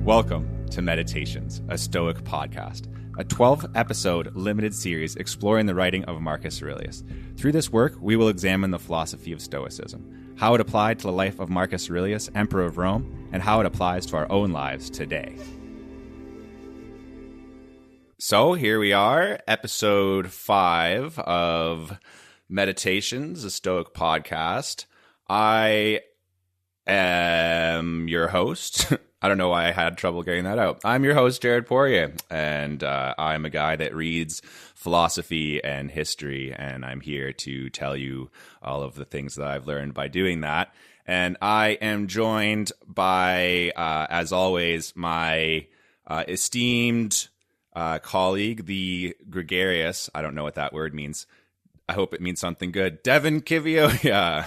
Welcome to Meditations, a Stoic podcast, a 12-episode limited series exploring the writing of Marcus Aurelius. Through this work, we will examine the philosophy of Stoicism, how it applied to the life of Marcus Aurelius, Emperor of Rome, and how it applies to our own lives today. So here we are, episode 5 of Meditations, a Stoic podcast. I am your host. I don't know why I had trouble getting that out. I'm your host, Jared Poirier, and I'm a guy that reads philosophy and history, and I'm here to tell you all of the things that I've learned by doing that. And I am joined by, as always, my esteemed colleague, the gregarious, I don't know what that word means. I hope it means something good, Devin Kivioya.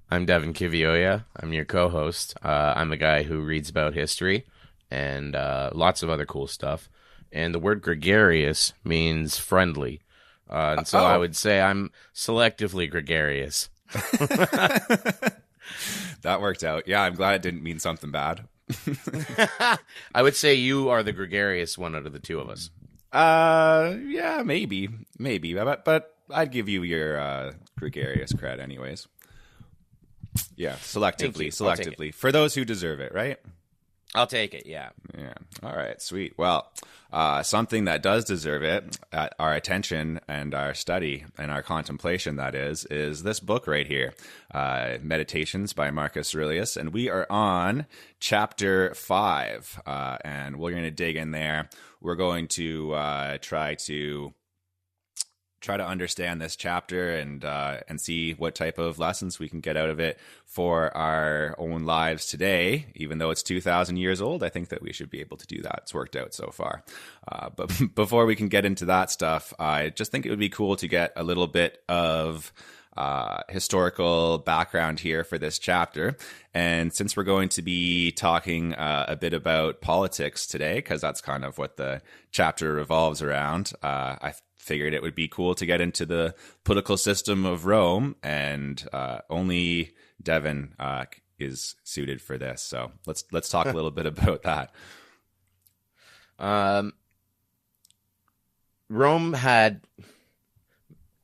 I'm Devin Kivioya. I'm your co-host. I'm a guy who reads about history and lots of other cool stuff. And the word gregarious means friendly. And so I would say I'm selectively gregarious. That worked out. Yeah, I'm glad it didn't mean something bad. I would say you are the gregarious one out of the two of us. Yeah, maybe. But I'd give you your gregarious cred anyways. Yeah, selectively. For those who deserve it, right? I'll take it, yeah. Yeah. All right, sweet. Well, something that does deserve it, our attention and our study and our contemplation, that is this book right here, Meditations by Marcus Aurelius. And we are on chapter 5, and we're going to dig in there. We're going to try to understand this chapter and see what type of lessons we can get out of it for our own lives today. Even though it's 2,000 years old, I think that we should be able to do that. It's worked out so far. But before we can get into that stuff, I just think it would be cool to get a little bit of historical background here for this chapter. And since we're going to be talking a bit about politics today, because that's kind of what the chapter revolves around, I figured it would be cool to get into the political system of Rome, and only Devin is suited for this. So let's talk a little bit about that. Rome had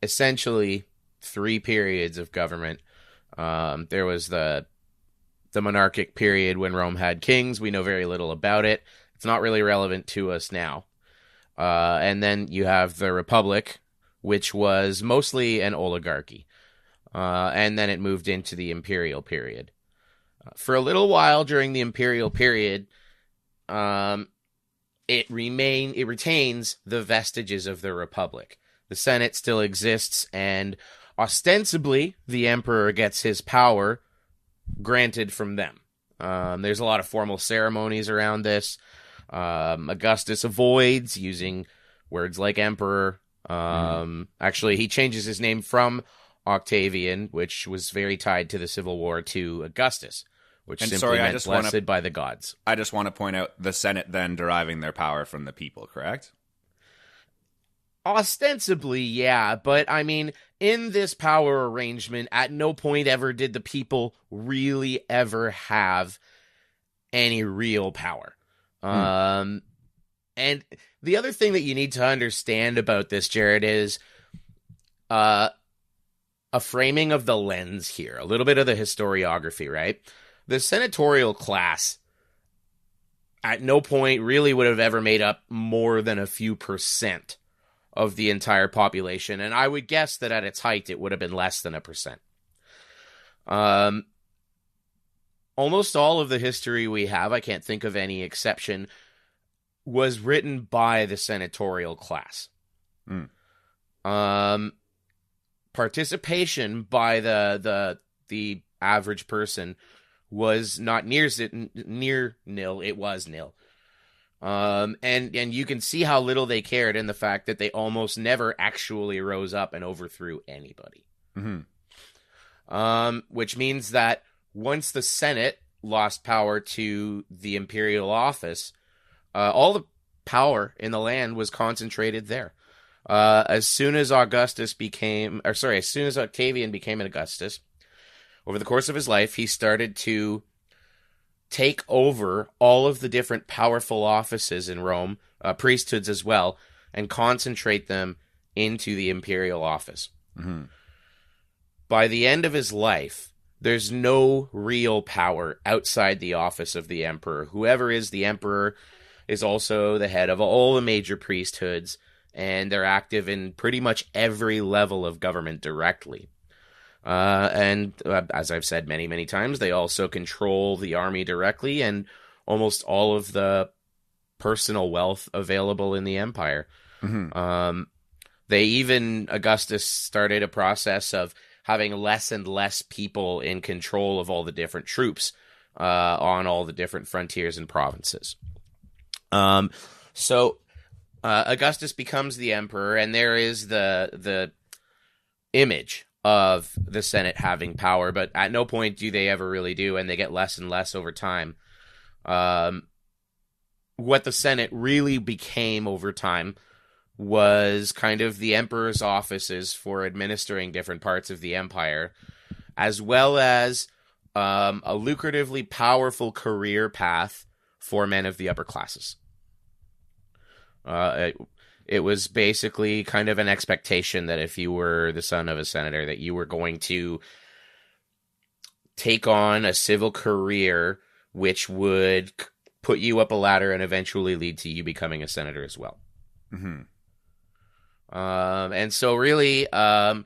essentially 3 periods of government. There was the monarchic period when Rome had kings. We know very little about it. It's not really relevant to us now. And then you have the Republic, which was mostly an oligarchy. And then it moved into the Imperial period. For a little while during the Imperial period, it retains the vestiges of the Republic. The Senate still exists, and ostensibly the Emperor gets his power granted from them. There's a lot of formal ceremonies around this. Augustus avoids using words like emperor. Actually, he changes his name from Octavian, which was very tied to the Civil War, to Augustus, which simply meant blessed by the gods. I just want to point out the Senate then deriving their power from the people, correct? Ostensibly, yeah, but I mean, in this power arrangement, at no point ever did the people really ever have any real power. And the other thing that you need to understand about this, Jared, is a framing of the lens here, a little bit of the historiography, right? The senatorial class at no point really would have ever made up more than a few percent of the entire population, and I would guess that at its height it would have been less than 1%. Almost all of the history we have, I can't think of any exception, was written by the senatorial class. Participation by the average person was not near nil. It was nil. And you can see how little they cared in the fact that they almost never actually rose up and overthrew anybody. Which means that once the Senate lost power to the imperial office, all the power in the land was concentrated there. As soon as Octavian became an Augustus, over the course of his life, he started to take over all of the different powerful offices in Rome, priesthoods as well, and concentrate them into the imperial office. Mm-hmm. By the end of his life, there's no real power outside the office of the emperor. Whoever is the emperor is also the head of all the major priesthoods, and they're active in pretty much every level of government directly. And as I've said many, many times, they also control the army directly and almost all of the personal wealth available in the empire. Mm-hmm. Augustus started a process of having less and less people in control of all the different troops on all the different frontiers and provinces. So Augustus becomes the emperor, and there is the image of the Senate having power, but at no point do they ever really do, and they get less and less over time. What the Senate really became over time was kind of the emperor's offices for administering different parts of the empire, as well as a lucratively powerful career path for men of the upper classes. It was basically kind of an expectation that if you were the son of a senator, that you were going to take on a civil career, which would put you up a ladder and eventually lead to you becoming a senator as well. Mm-hmm. And so really, Rome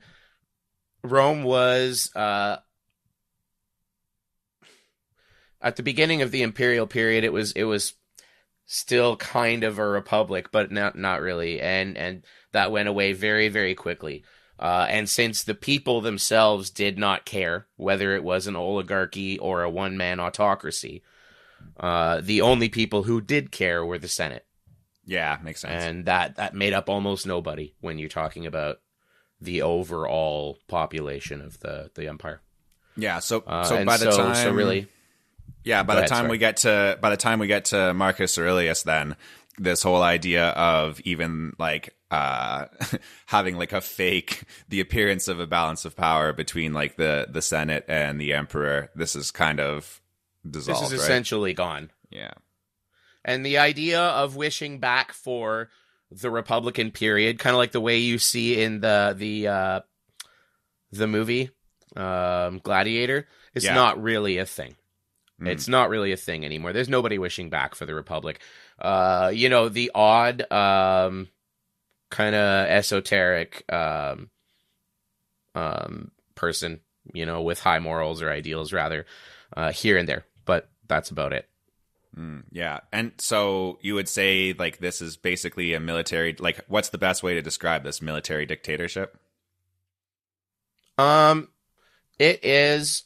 was, at the beginning of the imperial period, it was still kind of a republic, but not really. And that went away very, very quickly. And since the people themselves did not care whether it was an oligarchy or a one-man autocracy, the only people who did care were the Senate. Yeah, makes sense. And that made up almost nobody when you're talking about the overall population of the empire. Yeah, so by the time we get to Marcus Aurelius, then this whole idea of even like having like the appearance of a balance of power between like the Senate and the emperor, this is kind of dissolved. This is essentially gone. Yeah. And the idea of wishing back for the Republican period, kind of like the way you see in the movie Gladiator, is not really a thing. Mm. It's not really a thing anymore. There's nobody wishing back for the Republic. The odd kind of esoteric person, with high morals or ideals rather, here and there, but that's about it. Yeah. And so you would say like this is basically a military, like what's the best way to describe this military dictatorship? It is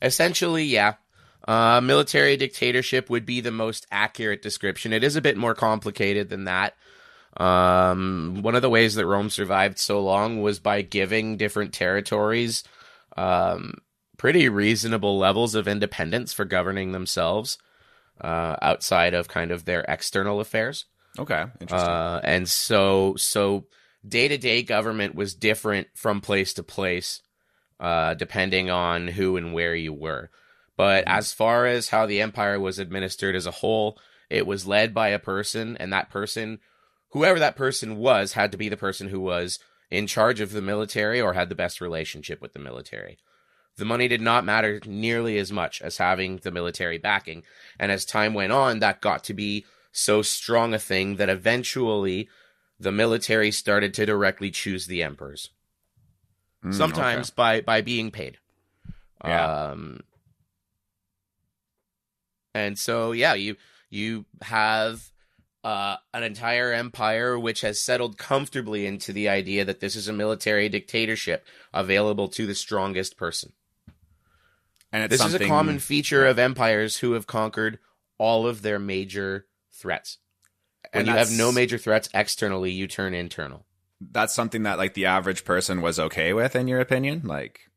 essentially, yeah. Military dictatorship would be the most accurate description. It is a bit more complicated than that. One of the ways that Rome survived so long was by giving different territories pretty reasonable levels of independence for governing themselves outside of kind of their external affairs. Okay, interesting. And so day-to-day government was different from place to place, depending on who and where you were. But as far as how the empire was administered as a whole, it was led by a person, and that person, whoever that person was, had to be the person who was in charge of the military or had the best relationship with the military. The money did not matter nearly as much as having the military backing. And as time went on, that got to be so strong a thing that eventually the military started to directly choose the emperors. Sometimes by being paid. Yeah. And so, yeah, you have an entire empire which has settled comfortably into the idea that this is a military dictatorship available to the strongest person. And this is a common feature of empires who have conquered all of their major threats. When you have no major threats externally, you turn internal. That's something that like the average person was okay with, in your opinion? Like,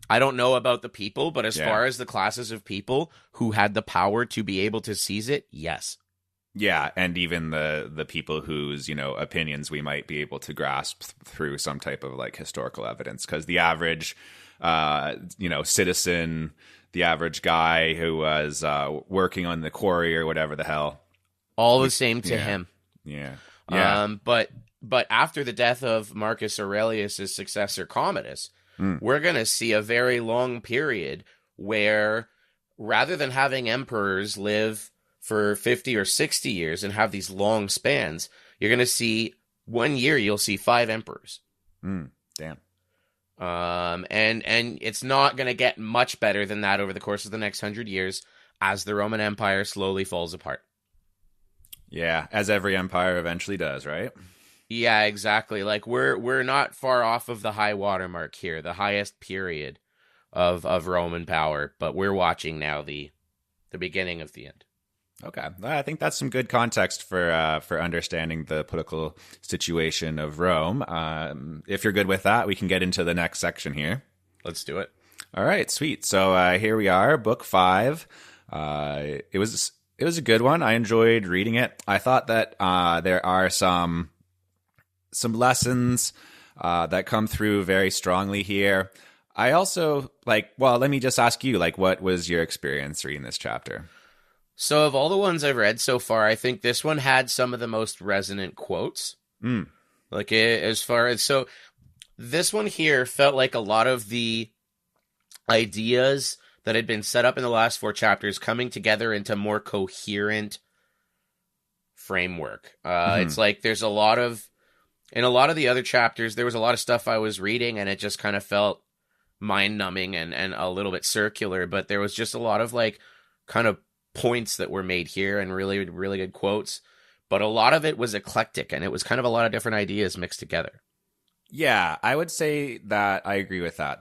I don't know about the people, but as far as the classes of people who had the power to be able to seize it, yes. Yeah, and even the people whose, opinions we might be able to grasp through some type of like historical evidence, because the average citizen, the average guy who was working on the quarry or whatever the hell, all the same to him. Yeah. But after the death of Marcus Aurelius' successor Commodus, we're going to see a very long period where rather than having emperors live for 50 or 60 years and have these long spans, you're going to see 1 year you'll see 5 emperors. Damn. And it's not going to get much better than that over the course of the next 100 years as the Roman Empire slowly falls apart. Yeah, as every empire eventually does, right? Yeah, exactly. Like we're not far off of the high water mark here, the highest period of Roman power, but we're watching now the beginning of the end. Okay, I think that's some good context for understanding the political situation of Rome. If you're good with that, we can get into the next section here. Let's do it. All right, sweet. So here we are, book 5. It was a good one. I enjoyed reading it. I thought that there are some lessons that come through very strongly here. I also let me just ask you, what was your experience reading this chapter? So of all the ones I've read so far, I think this one had some of the most resonant quotes. As far as, so this one here felt like a lot of the ideas that had been set up in the last 4 chapters coming together into more coherent framework. It's like there's in a lot of the other chapters, there was a lot of stuff I was reading and it just kind of felt mind-numbing and a little bit circular, but there was just a lot of kind of points that were made here and really, really good quotes. But a lot of it was eclectic and it was kind of a lot of different ideas mixed together. Yeah, I would say that I agree with that.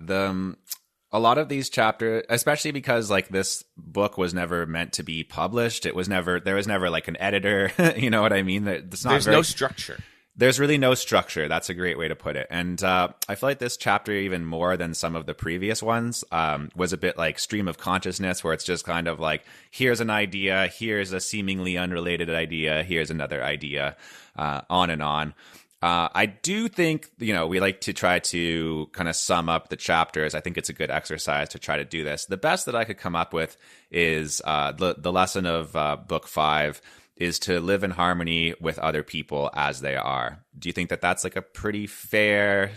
A lot of these chapters, especially because this book was never meant to be published. There was never an editor. You know what I mean? There's no structure. There's really no structure. That's a great way to put it. And I feel like this chapter, even more than some of the previous ones, was a bit like stream of consciousness, where it's just kind of here's an idea, here's a seemingly unrelated idea, here's another idea, on and on. I do think, we like to try to kind of sum up the chapters. I think it's a good exercise to try to do this. The best that I could come up with is the lesson of book 5 is to live in harmony with other people as they are. Do you think that that's a pretty fair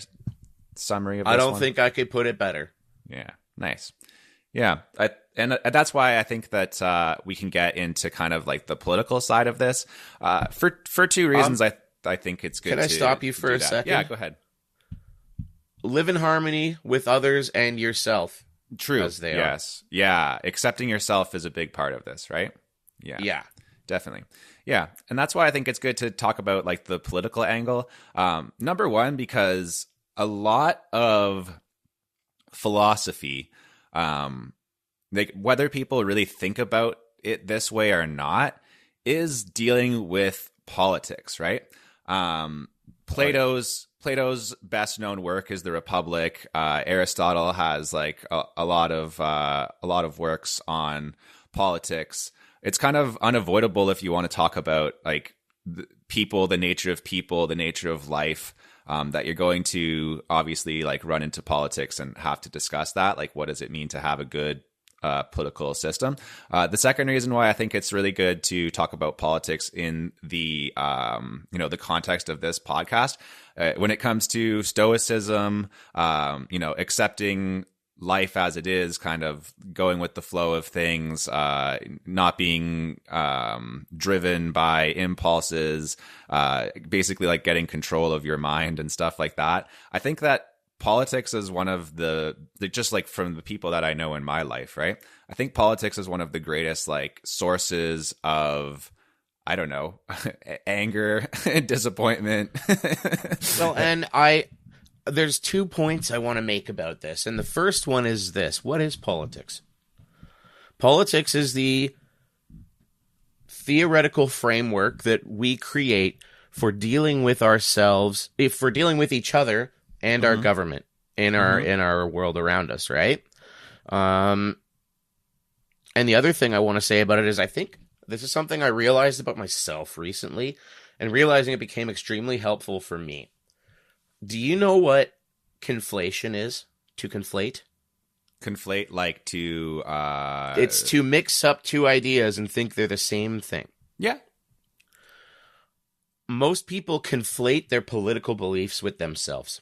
summary of this I don't one? think I could put it better. Yeah, nice. Yeah, and that's why I think that we can get into kind of the political side of this. For 2 reasons, I think it's good. Can I stop you for a second? Yeah, go ahead. Live in harmony with others and yourself. True. As they yes. Are. Yeah. Accepting yourself is a big part of this, right? Yeah. Yeah. Definitely. Yeah. And that's why I think it's good to talk about the political angle. Number one, because a lot of philosophy, whether people really think about it this way or not, is dealing with politics, right? Plato's best known work is the Republic. Aristotle has a lot of works on politics. It's kind of unavoidable if you want to talk about people, the nature of people, the nature of life, that you're going to obviously run into politics and have to discuss that. What does it mean to have a good political system? The second reason why I think it's really good to talk about politics in the the context of this podcast, when it comes to Stoicism, accepting life as it is, kind of going with the flow of things, not being driven by impulses, basically getting control of your mind and stuff like that. I think that politics is one of the just from the people that I know in my life, right? I think politics is one of the greatest sources of, I don't know, anger, disappointment. Well, and there's 2 points I want to make about this. And the first one is this. What is politics? Politics is the theoretical framework that we create for dealing with ourselves, for dealing with each other and our government in our world around us, right? And the other thing I want to say about it is I think this is something I realized about myself recently, and realizing it became extremely helpful for me. Do you know what conflation is? To conflate? Conflate, like to It's to mix up two ideas and think they're the same thing. yeah. Most people conflate their political beliefs with themselves.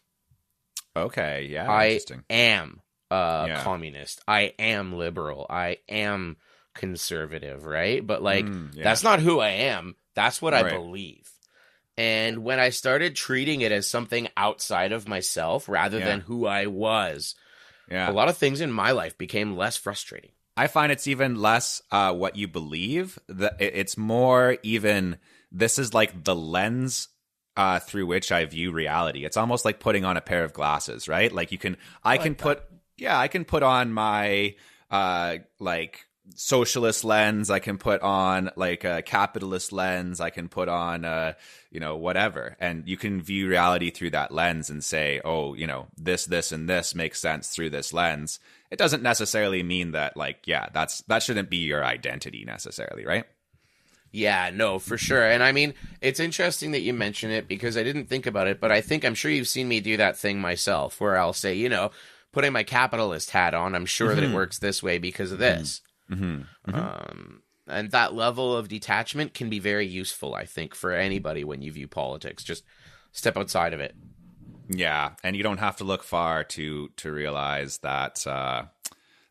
Okay, yeah, I interesting. am Yeah. communist. I am liberal. I am conservative, right? But like, Yeah. that's not who I am. That's what I Right. believe. And when I started treating it as something outside of myself rather Yeah. than who I was, Yeah. a lot of things in my life became less frustrating. I find it's even less what you believe. It's more even, this is like the lens through which I view reality. It's almost like putting on a pair of glasses, right? Like I can put on my like socialist lens. I can put on like a capitalist lens. I can put on whatever, and you can view reality through that lens and say, oh, this, and this makes sense through this lens. It doesn't necessarily mean that that shouldn't be your identity necessarily, right? Yeah, no, for sure. And I mean, it's interesting that you mention it because I didn't think about it, but I'm sure you've seen me do that thing myself where I'll say, putting my capitalist hat on, I'm sure that it works this way because of this. And that level of detachment can be very useful, I think, for anybody when you view politics. Just step outside of it. Yeah, and you don't have to look far to realize that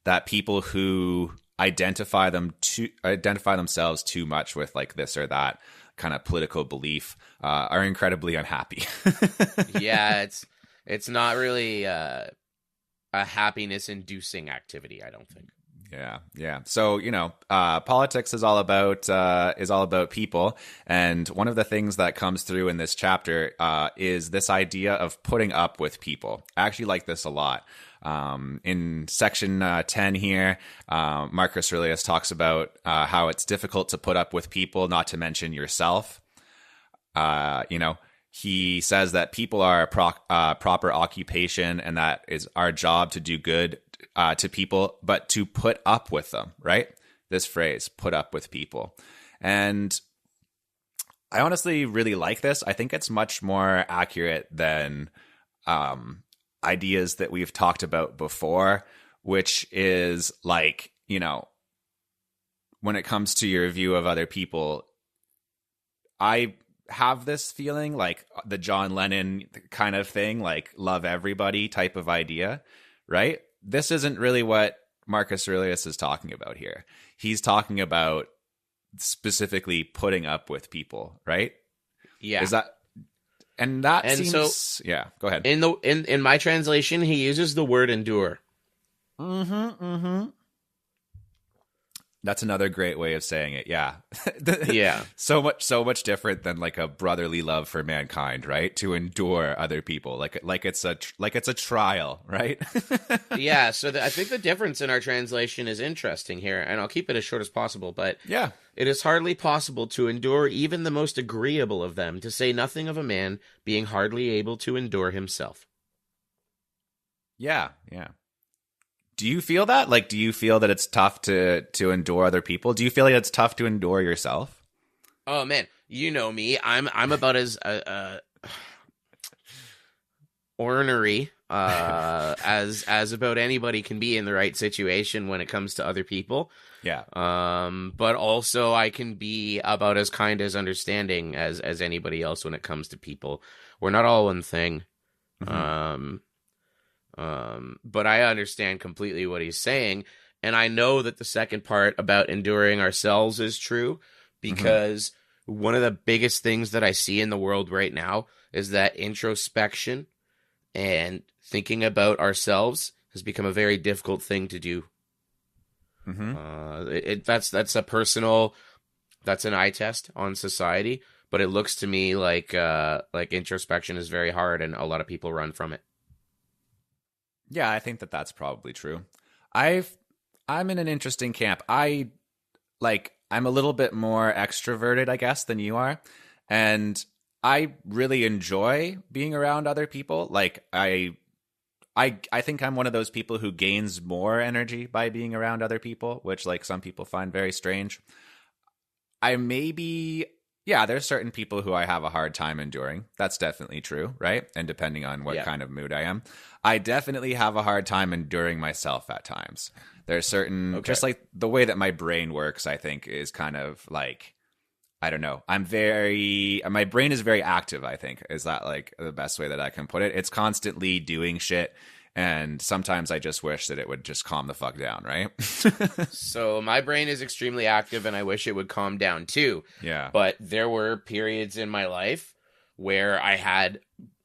that people who identify themselves too much with like this or that kind of political belief are incredibly unhappy. Yeah, it's not really a happiness-inducing activity, I don't think. Yeah. So politics is all about people, and one of the things that comes through in this chapter is this idea of putting up with people. I actually like this a lot. In section 10 here, Marcus Aurelius talks about how it's difficult to put up with people, not to mention yourself. He says that people are a proper occupation, and that is our job to do good to people, but to put up with them, right? This phrase, put up with people. And I honestly really like this. I think it's much more accurate than ideas that we've talked about before, which is like, when it comes to your view of other people, I have this feeling like the John Lennon kind of thing, like love everybody type of idea, right? This isn't really what Marcus Aurelius is talking about here. He's talking about specifically putting up with people, right? Yeah. Is that, and that and seems, so, yeah, go ahead. In my translation, he uses the word endure. That's another great way of saying it. Yeah. Yeah. So much different than like a brotherly love for mankind, right? To endure other people, like it's a trial, right? Yeah. So I think the difference in our translation is interesting here, and I'll keep it as short as possible. But yeah, it is hardly possible to endure even the most agreeable of them, to say nothing of a man being hardly able to endure himself. Yeah. Do you feel that? Like, do you feel that it's tough to endure other people? Do you feel like it's tough to endure yourself? Oh man, you know me. I'm about as ornery as about anybody can be in the right situation when it comes to other people. Yeah. But also I can be about as kind as understanding as anybody else when it comes to people. We're not all one thing. But I understand completely what he's saying, and I know that the second part about enduring ourselves is true, because one of the biggest things that I see in the world right now is that introspection and thinking about ourselves has become a very difficult thing to do. That's an eye test on society, but it looks to me like introspection is very hard, and a lot of people run from it. Yeah, I think that's probably true. I'm in an interesting camp. I'm a little bit more extroverted, I guess, than you are. And I really enjoy being around other people. Like I think I'm one of those people who gains more energy by being around other people, which like some people find very strange. I maybe, yeah, there's certain people who I have a hard time enduring. That's definitely true, right? And depending on what kind of mood I am, I definitely have a hard time enduring myself at times. There's certain, just like the way that my brain works, I think is kind of like, I don't know. My brain is very active, I think. Is that like the best way that I can put it? It's constantly doing shit. And sometimes I just wish that it would just calm the fuck down, right? So my brain is extremely active and I wish it would calm down too. Yeah. But there were periods in my life where I had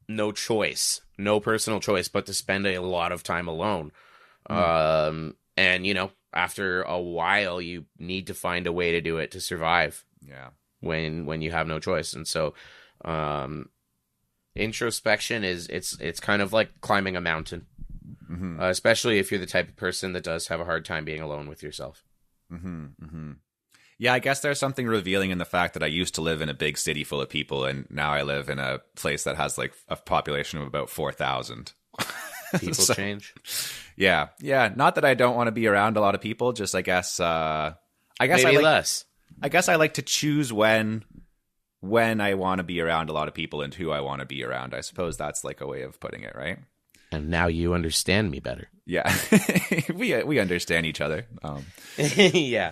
no choice, no personal choice, but to spend a lot of time alone. And, you know, after a while, you need to find a way to do it to survive. Yeah. When you have no choice. And so introspection it's kind of like climbing a mountain. Especially if you're the type of person that does have a hard time being alone with yourself. Yeah, I guess there's something revealing in the fact that I used to live in a big city full of people, and now I live in a place that has like a population of about 4,000. People change. Yeah. Not that I don't want to be around a lot of people, just I guess Maybe less. I guess I like to choose when I want to be around a lot of people and who I want to be around. I suppose that's like a way of putting it, right? And now you understand me better. Yeah. we understand each other. Yeah.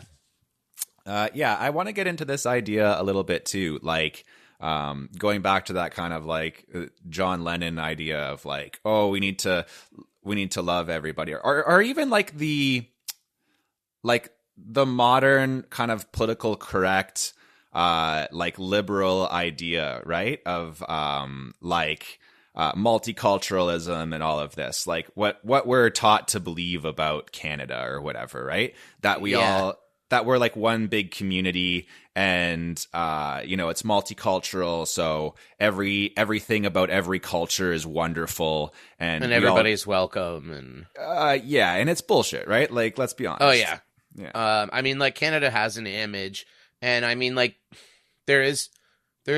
I want to get into this idea a little bit too, like going back to that kind of like John Lennon idea of like, oh, we need to love everybody, or even like the modern kind of political correct like liberal idea, right, of multiculturalism and all of this, like what we're taught to believe about Canada or whatever, right? That that we're like one big community, and it's multicultural, so everything about every culture is wonderful, and everybody's welcome, and and it's bullshit, right? Like, let's be honest. Oh yeah. I mean, like, Canada has an image, and I mean, like, there is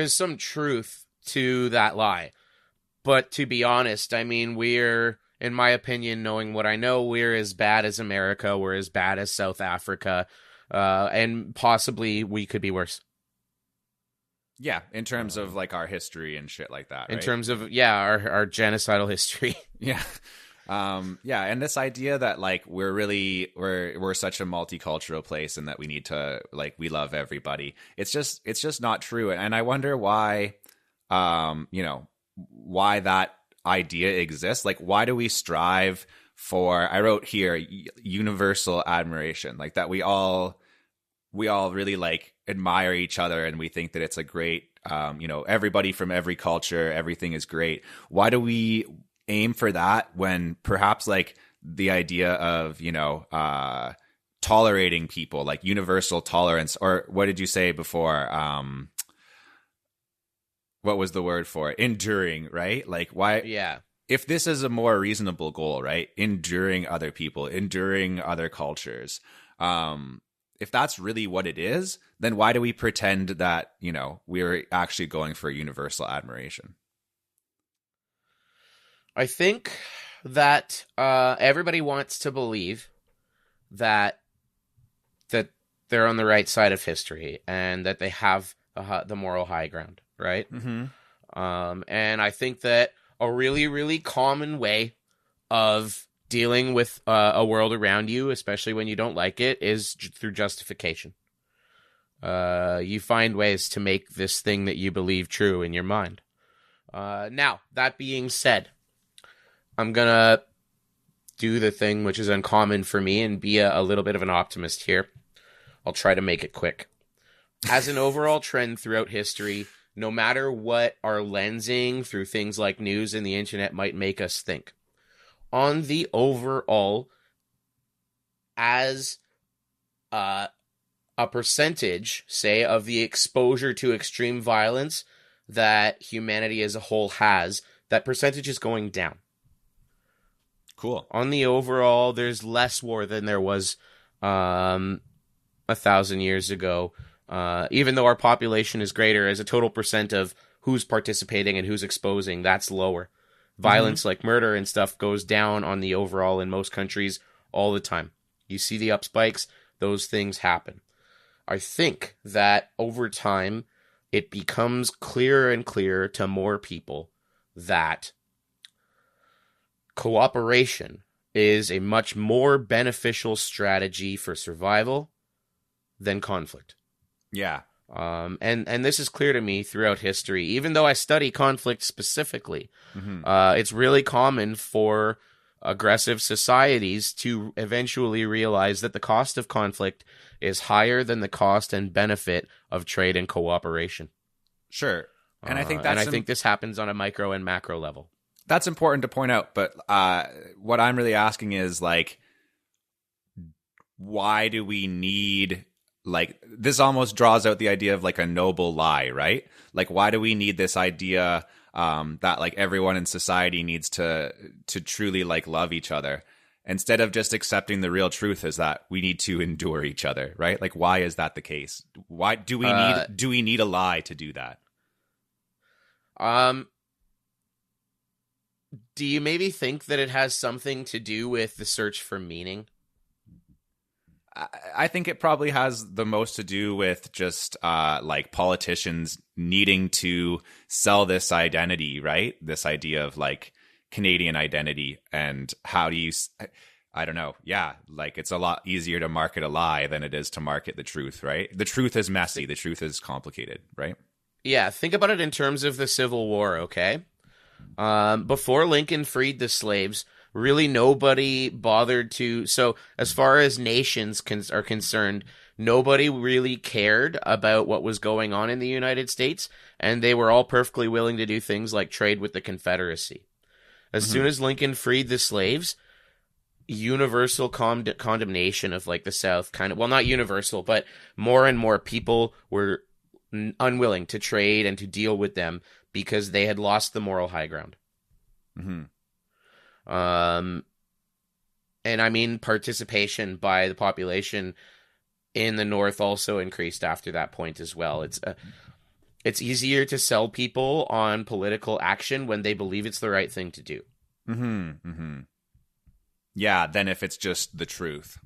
some truth to that lie. But to be honest, I mean, we're, in my opinion, knowing what I know, we're as bad as America, we're as bad as South Africa, and possibly we could be worse. Yeah, in terms of like our history and shit like that, right? In terms of, our genocidal history. Yeah. And this idea that like we're such a multicultural place and that we need to, like, we love everybody. It's just not true. And I wonder why, why that idea exists. Like, why do we strive for, I wrote here, universal admiration, like that we all really like admire each other, and we think that it's a great, everybody from every culture, everything is great. Why do we aim for that when perhaps like the idea of, tolerating people, like universal tolerance, or what did you say before? What was the word for it? Enduring, right? Like, why? Yeah. If this is a more reasonable goal, right? Enduring other people, enduring other cultures. If that's really what it is, then why do we pretend that, we're actually going for universal admiration? I think that everybody wants to believe that they're on the right side of history and that they have the moral high ground, right? Mm-hmm. And I think that a really, really common way of dealing with a world around you, especially when you don't like it, is through justification. You find ways to make this thing that you believe true in your mind. Now, that being said, I'm going to do the thing which is uncommon for me and be a little bit of an optimist here. I'll try to make it quick. As an overall trend throughout history, no matter what our lensing through things like news and the internet might make us think, on the overall, as a percentage, say, of the exposure to extreme violence that humanity as a whole has, that percentage is going down. Cool. On the overall, there's less war than there was 1,000 years ago. Even though our population is greater, as a total percent of who's participating and who's exposing, that's lower. Violence like murder and stuff goes down on the overall in most countries all the time. You see the up spikes, those things happen. I think that over time, it becomes clearer and clearer to more people that cooperation is a much more beneficial strategy for survival than conflict. Yeah. And this is clear to me throughout history. Even though I study conflict specifically, it's really common for aggressive societies to eventually realize that the cost of conflict is higher than the cost and benefit of trade and cooperation. Sure. And I think I think this happens on a micro and macro level. That's important to point out. But what I'm really asking is, like, why do we need, like, this almost draws out the idea of like a noble lie, right? Like, why do we need this idea that like everyone in society needs to truly like love each other, instead of just accepting the real truth is that we need to endure each other, right? Like, why is that the case? Why do we need a lie to do that? Do you maybe think that it has something to do with the search for meaning? I think it probably has the most to do with just like politicians needing to sell this identity, right? This idea of like Canadian identity, and how do you, I don't know. Yeah, like it's a lot easier to market a lie than it is to market the truth, right? The truth is messy. The truth is complicated, right? Yeah, think about it in terms of the Civil War, okay? Before Lincoln freed the slaves, really nobody bothered to. So as far as nations are concerned, nobody really cared about what was going on in the United States, and they were all perfectly willing to do things like trade with the Confederacy. As soon as Lincoln freed the slaves, universal condemnation of like the South, kind of, well, not universal, but more and more people were unwilling to trade and to deal with them because they had lost the moral high ground. And I mean, participation by the population in the North also increased after that point as well. It's easier to sell people on political action when they believe it's the right thing to do. Yeah, than if it's just the truth.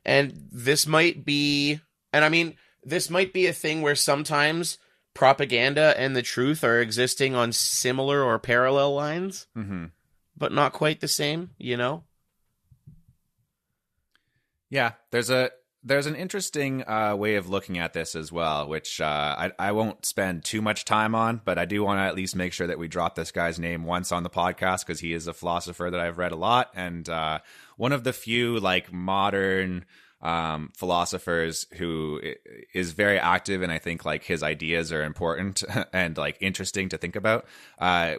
And this might be, and I mean, this might be a thing where sometimes propaganda and the truth are existing on similar or parallel lines, but not quite the same, you know? Yeah, there's an interesting way of looking at this as well, which I won't spend too much time on, but I do want to at least make sure that we drop this guy's name once on the podcast, because he is a philosopher that I've read a lot, and one of the few like modern philosophers who is very active, and I think like his ideas are important and like interesting to think about,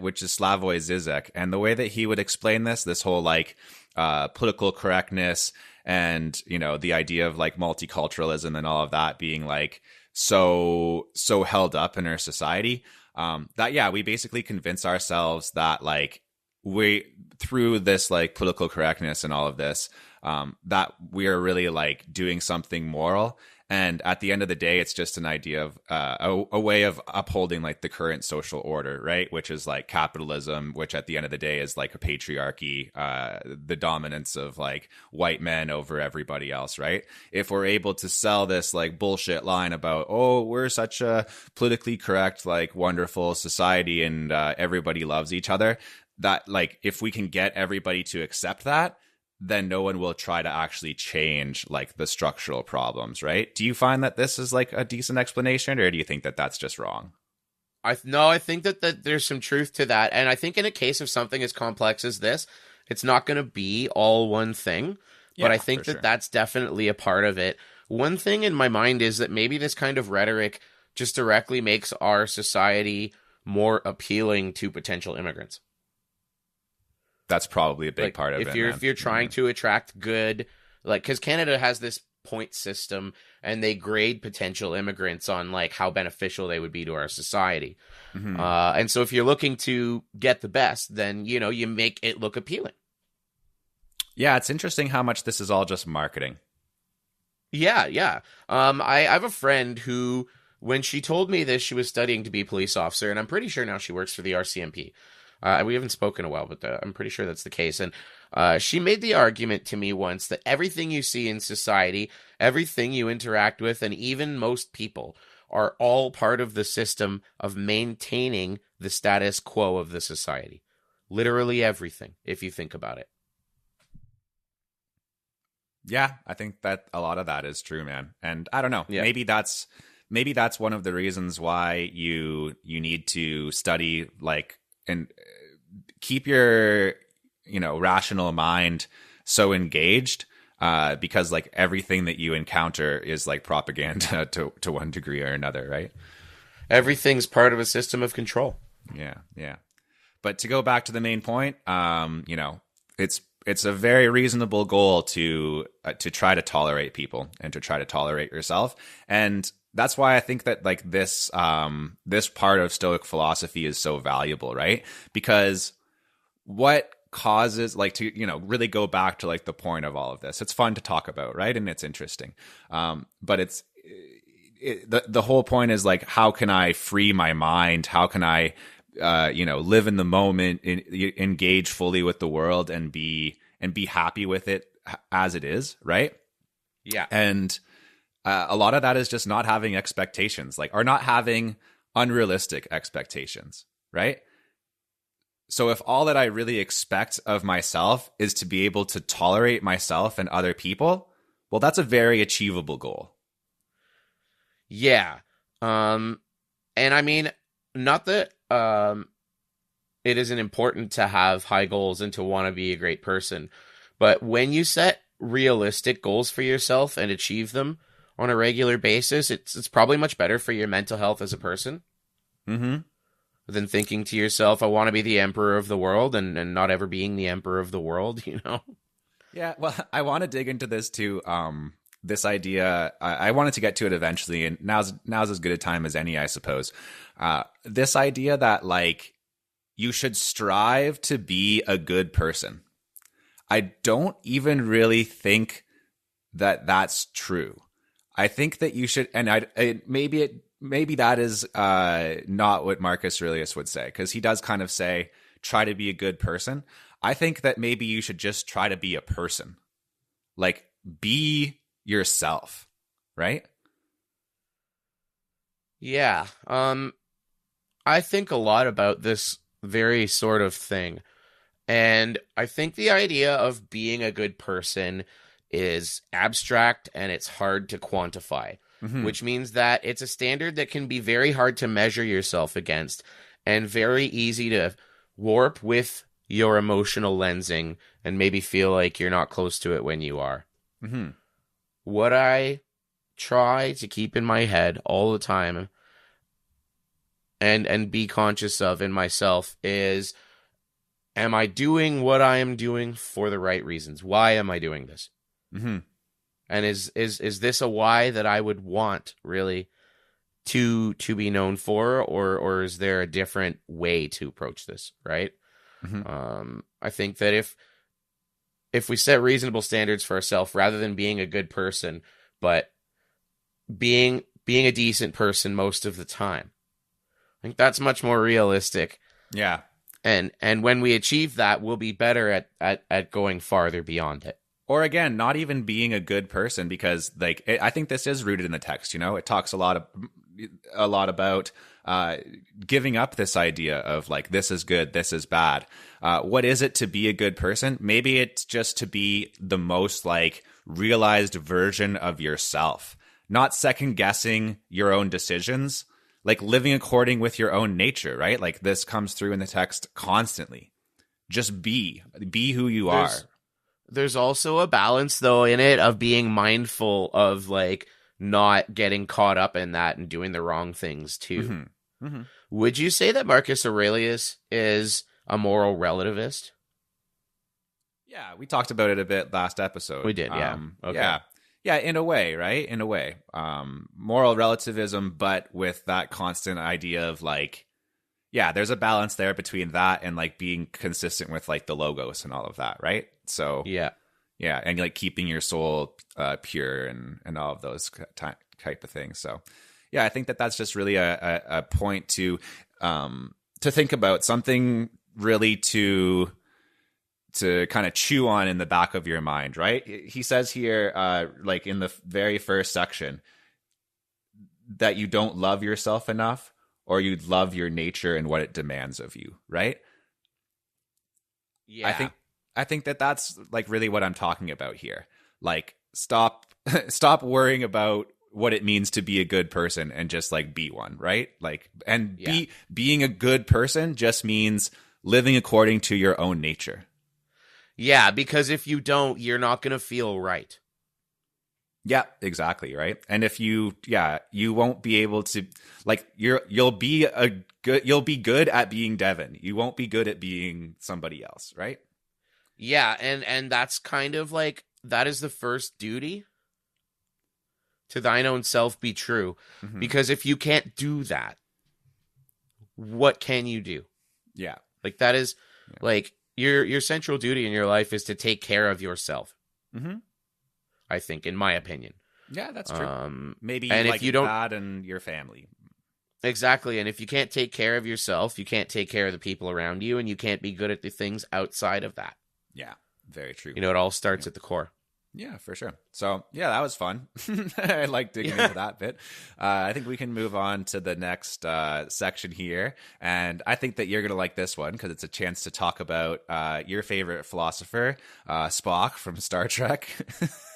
which is Slavoj Zizek. And the way that he would explain this whole like political correctness and, you know, the idea of like multiculturalism and all of that being like so held up in our society, that, yeah, we basically convince ourselves that like we, through this like political correctness and all of this, that we are really like doing something moral. And at the end of the day, it's just an idea of a way of upholding like the current social order, right? Which is like capitalism, which at the end of the day is like a patriarchy, the dominance of like white men over everybody else, right? If we're able to sell this like bullshit line about, oh, we're such a politically correct, like wonderful society and everybody loves each other, that like if we can get everybody to accept that, then no one will try to actually change like the structural problems, right? Do you find that this is like a decent explanation, or do you think that that's just wrong? I think that there's some truth to that. And I think in a case of something as complex as this, it's not going to be all one thing, but I think that that's definitely a part of it. One thing in my mind is that maybe this kind of rhetoric just directly makes our society more appealing to potential immigrants. That's probably a big part of it. If you're trying to attract good, like, because Canada has this point system and they grade potential immigrants on like how beneficial they would be to our society. And so if you're looking to get the best, then, you know, you make it look appealing. Yeah, it's interesting how much this is all just marketing. Yeah. I have a friend who, when she told me this, she was studying to be a police officer, and I'm pretty sure now she works for the RCMP. We haven't spoken in a while, but I'm pretty sure that's the case. And she made the argument to me once that everything you see in society, everything you interact with, and even most people are all part of the system of maintaining the status quo of the society. Literally everything, if you think about it. Yeah, I think that a lot of that is true, man. And I don't know, Yeah. maybe that's one of the reasons why you need to study, like, and keep your rational mind so engaged, because like everything that you encounter is like propaganda to one degree or another, right? Everything's part of a system of control. Yeah. But to go back to the main point, it's a very reasonable goal to try to tolerate people and to try to tolerate yourself. And that's why I think that like this part of Stoic philosophy is so valuable, right? Because what causes, like, to really go back to like the point of all of this, it's fun to talk about, right? And it's interesting, but the whole point is like, how can I free my mind? How can I live in the moment, engage fully with the world, and be happy with it as it is, right? Yeah. And a lot of that is just not having expectations, or not having unrealistic expectations, right? So if all that I really expect of myself is to be able to tolerate myself and other people, well, that's a very achievable goal. Yeah. And I mean, not that it isn't important to have high goals and to want to be a great person, but when you set realistic goals for yourself and achieve them on a regular basis, it's probably much better for your mental health as a person. Mm-hmm. Than thinking to yourself, I want to be the emperor of the world, and not ever being the emperor of the world, Yeah, well, I want to dig into this too. This idea, I wanted to get to it eventually, and now's as good a time as any, I suppose. This idea that like you should strive to be a good person. I don't even really think that that's true. I think that you should, and maybe that is not what Marcus Aurelius would say, because he does kind of say, try to be a good person. I think that maybe you should just try to be a person. Like, be yourself, right? Yeah. I think a lot about this very sort of thing. And I think the idea of being a good person is abstract and it's hard to quantify. Mm-hmm. Which means that it's a standard that can be very hard to measure yourself against and very easy to warp with your emotional lensing and maybe feel like you're not close to it when you are. Mm-hmm. What I try to keep in my head all the time and be conscious of in myself is, am I doing what I am doing for the right reasons? Why am I doing this? Mm-hmm. And is this a why that I would want really to be known for, or is there a different way to approach this, right? Mm-hmm. I think that if we set reasonable standards for ourselves, rather than being a good person, but being a decent person most of the time, I think that's much more realistic. Yeah. And when we achieve that, we'll be better at going farther beyond it. Or again, not even being a good person, because I think this is rooted in the text. It talks a lot about giving up this idea of like, this is good, this is bad. What is it to be a good person? Maybe it's just to be the most like realized version of yourself, not second guessing your own decisions, like living according with your own nature, right? Like this comes through in the text constantly. Just be who you are. There's also a balance, though, in it of being mindful of, like, not getting caught up in that and doing the wrong things, too. Mm-hmm. Mm-hmm. Would you say that Marcus Aurelius is a moral relativist? Yeah, we talked about it a bit last episode. We did, yeah. Okay. Yeah, in a way, right? In a way. Moral relativism, but with that constant idea of, like, yeah, there's a balance there between that and, like, being consistent with, like, the logos and all of that, right? So yeah, and like keeping your soul pure and all of those type of things. So yeah, I think that that's just really a point to think about, something really to kind of chew on in the back of your mind, right? He says here, like in the very first section, that you don't love yourself enough, or you love your nature and what it demands of you, right? Yeah. I think that that's like really what I'm talking about here. Like, stop worrying about what it means to be a good person and just like be one, right? Like, and being a good person just means living according to your own nature. Yeah, because if you don't, you're not going to feel right. Yeah, exactly, right? And if you won't be able to, like, you'll be good at being Devin. You won't be good at being somebody else, right? Yeah, and that's kind of like, that is the first duty. To thine own self be true. Mm-hmm. Because if you can't do that, what can you do? Yeah. Like, that is like your central duty in your life is to take care of yourself. Mm-hmm. I think, in my opinion. Yeah, that's true. Maybe and like if you don't, that and your family. Exactly. And if you can't take care of yourself, you can't take care of the people around you, and you can't be good at the things outside of that. Yeah, very true. You know, it all starts at the core. Yeah, for sure. So, yeah, that was fun. I like digging into that bit. I think we can move on to the next section here. And I think that you're going to like this one because it's a chance to talk about your favorite philosopher, Spock from Star Trek.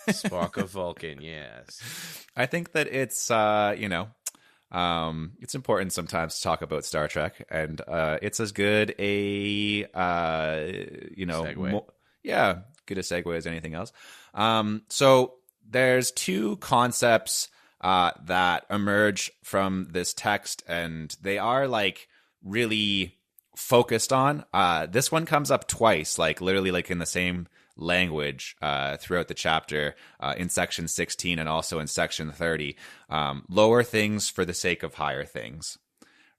Spock of Vulcan, yes. I think that it's, it's important sometimes to talk about Star Trek. And it's as good a, segue. Good a segue as anything else. So there's two concepts that emerge from this text, and they are like really focused on. This one comes up twice, like literally like in the same language throughout the chapter, in section 16 and also in section 30. Lower things for the sake of higher things,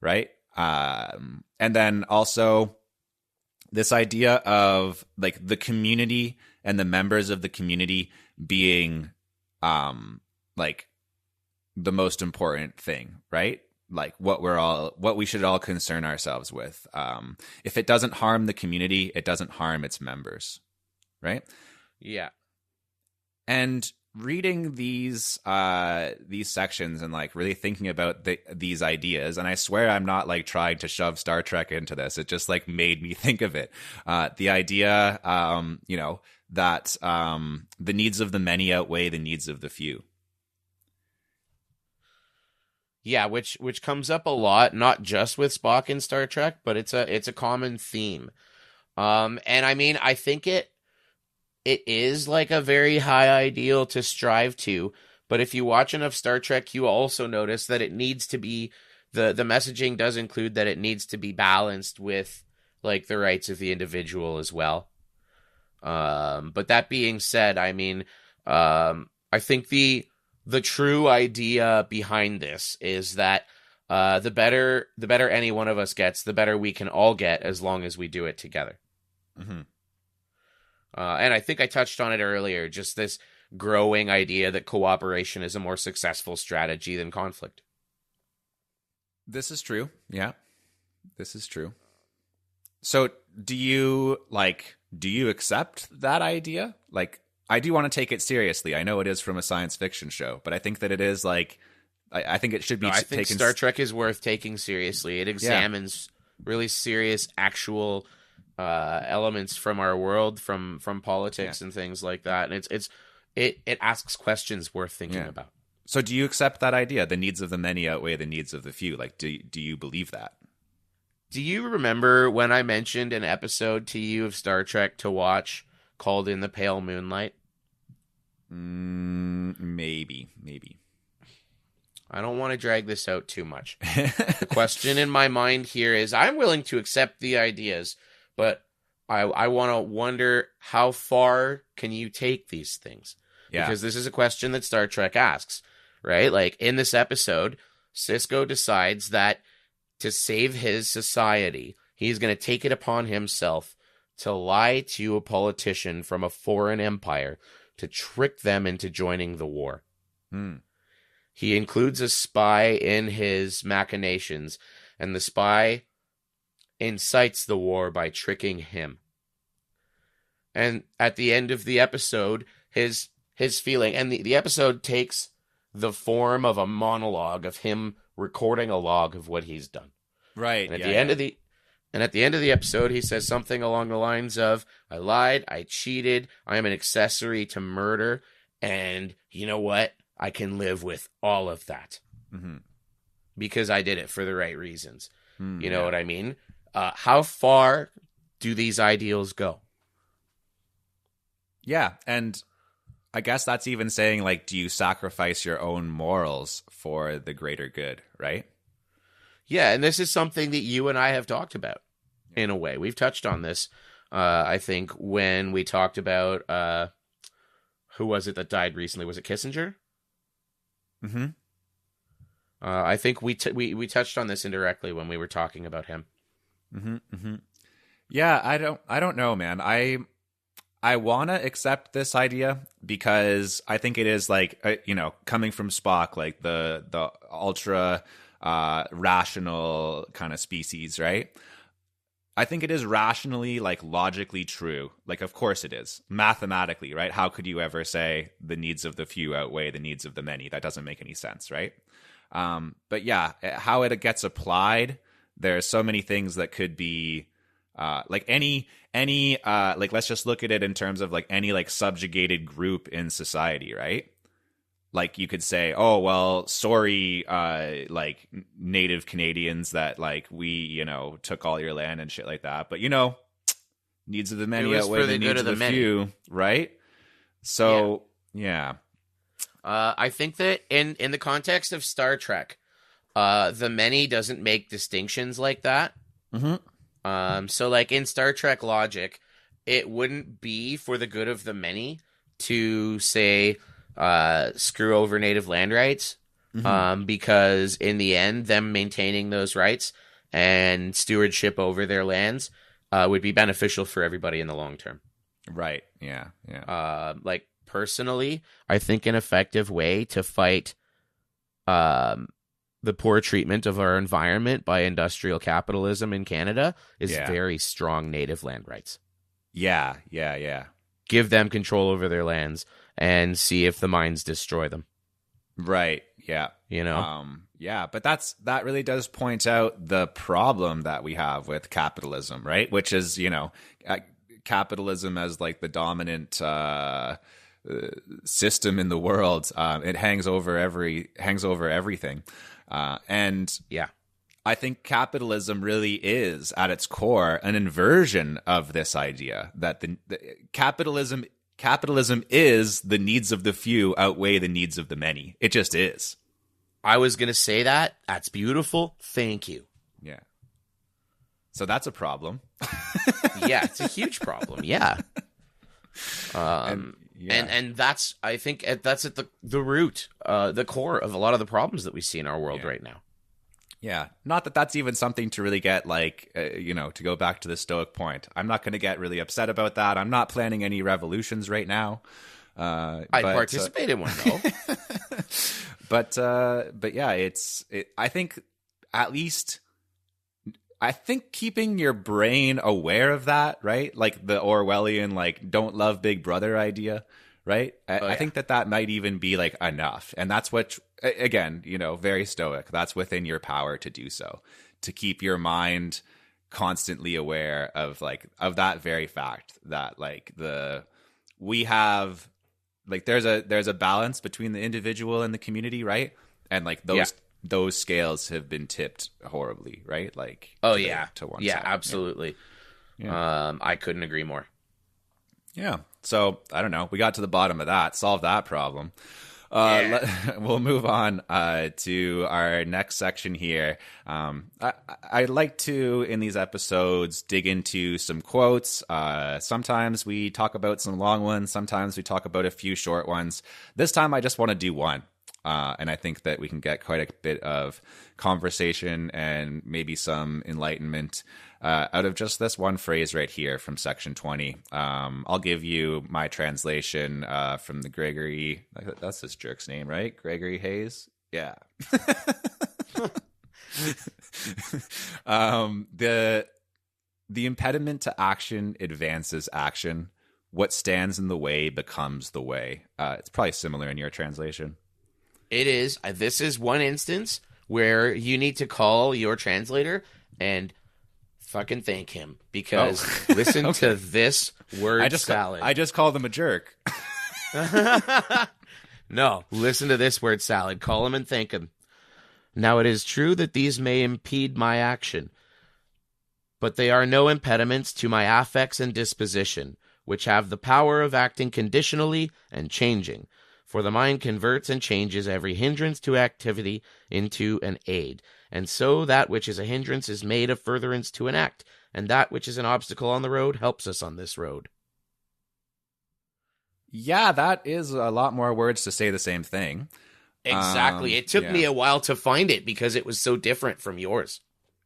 right? And then also this idea of like the community and the members of the community being like the most important thing, right? Like what we should all concern ourselves with. If it doesn't harm the community, it doesn't harm its members, right? Yeah. And reading these sections and like really thinking about these ideas, and I swear I'm not like trying to shove Star Trek into this, it just like made me think of it. The idea that the needs of the many outweigh the needs of the few. Yeah, which comes up a lot, not just with Spock in Star Trek, but it's a common theme. And I mean, I think it is like a very high ideal to strive to, but if you watch enough Star Trek, you also notice that it needs to be, the messaging does include that it needs to be balanced with like the rights of the individual as well. But that being said, I mean, I think the true idea behind this is that the better any one of us gets, the better we can all get as long as we do it together. Mm-hmm. And I think I touched on it earlier, just this growing idea that cooperation is a more successful strategy than conflict. This is true. Yeah, this is true. So do you accept that idea? Like, I do want to take it seriously. I know it is from a science fiction show, but I think that it is like, I think it should be I think taken. Star Trek is worth taking seriously. It examines really serious, actual elements from our world, from politics and things like that, and it asks questions worth thinking about. So do you accept that idea? The needs of the many outweigh the needs of the few. Like, do you believe that? Do you remember when I mentioned an episode to you of Star Trek to watch called In the Pale Moonlight? Maybe. I don't want to drag this out too much. The question in my mind here is, I'm willing to accept the ideas, but I want to wonder, how far can you take these things? Yeah. Because this is a question that Star Trek asks, right? Like, in this episode, Sisko decides that to save his society, he's going to take it upon himself to lie to a politician from a foreign empire to trick them into joining the war. He includes a spy in his machinations, and the spy incites the war by tricking him. And at the end of the episode, his feeling, and the episode takes the form of a monologue of him recording a log of what he's done. Right. And at the end of the episode, he says something along the lines of, I lied, I cheated, I am an accessory to murder, and you know what? I can live with all of that. Mm-hmm. Because I did it for the right reasons. You know yeah. what I mean? How far do these ideals go? Yeah, and I guess that's even saying, like, do you sacrifice your own morals for the greater good, right? Yeah, and this is something that you and I have talked about, in a way. We've touched on this, I think, when we talked about, who was it that died recently? Was it Kissinger? Mm-hmm. I think we touched on this indirectly when we were talking about him. Mm-hmm. Mm-hmm. Yeah, I don't know, man. I want to accept this idea because I think it is like, coming from Spock, like the ultra rational kind of species, right? I think it is rationally, like, logically true. Like, of course it is. Mathematically, right? How could you ever say the needs of the few outweigh the needs of the many? That doesn't make any sense, right? But yeah, how it gets applied, there's so many things that could be like any like, let's just look at it in terms of like any like subjugated group in society, right? Like, you could say, oh, well, sorry, like, Native Canadians that, like, we, took all your land and shit like that. But, needs of the many outweigh the needs of the few, right? So, yeah. I think that in the context of Star Trek, the many doesn't make distinctions like that. Mm-hmm. So, like, in Star Trek logic, it wouldn't be for the good of the many to say, screw over native land rights, because in the end, them maintaining those rights and stewardship over their lands would be beneficial for everybody in the long term. Right. Yeah. Yeah. Like, personally, I think an effective way to fight the poor treatment of our environment by industrial capitalism in Canada is very strong native land rights. Yeah. Yeah. Yeah. Give them control over their lands and see if the mines destroy them. Right. Yeah. Yeah, but that really does point out the problem that we have with capitalism, right? Which is, capitalism as like the dominant system in the world. It hangs over everything. And yeah, I think capitalism really is at its core an inversion of this idea that the capitalism is the needs of the few outweigh the needs of the many. It just is. I was going to say that. That's beautiful. Thank you. Yeah. So that's a problem. Yeah, it's a huge problem. Yeah. And that's, I think that's at the root, the core of a lot of the problems that we see in our world right now. Yeah, not that that's even something to really get, like, to go back to the Stoic point. I'm not going to get really upset about that. I'm not planning any revolutions right now. I'd participate in one, though. But yeah, I think keeping your brain aware of that, right? Like the Orwellian, like, don't love Big Brother idea, right? I think that might even be like enough. And that's what, again, very Stoic. That's within your power to do so, to keep your mind constantly aware of that very fact that, like, we have, like, there's a balance between the individual and the community, right? And like those scales have been tipped horribly, right? Like, to one side. Absolutely. Yeah. I couldn't agree more. Yeah. So I don't know. We got to the bottom of that. Solve that problem. We'll move on to our next section here. I like to, in these episodes, dig into some quotes. Sometimes we talk about some long ones. Sometimes we talk about a few short ones. This time I just want to do one. And I think that we can get quite a bit of conversation and maybe some enlightenment out of just this one phrase right here from section 20. I'll give you my translation from the Gregory. That's this jerk's name, right? Gregory Hayes? Yeah. The impediment to action advances action. What stands in the way becomes the way. It's probably similar in your translation. It is. This is one instance where you need to call your translator and fucking thank him, because listen Okay. to this word salad. I just called him a jerk. No, listen to this word salad. Call him and thank him. Now it is true that these may impede my action, but they are no impediments to my affects and disposition, which have the power of acting conditionally and changing. For the mind converts and changes every hindrance to activity into an aid. And so that which is a hindrance is made a furtherance to an act, and that which is an obstacle on the road helps us on this road. Yeah, that is a lot more words to say the same thing. Exactly. It took me a while to find it because it was so different from yours.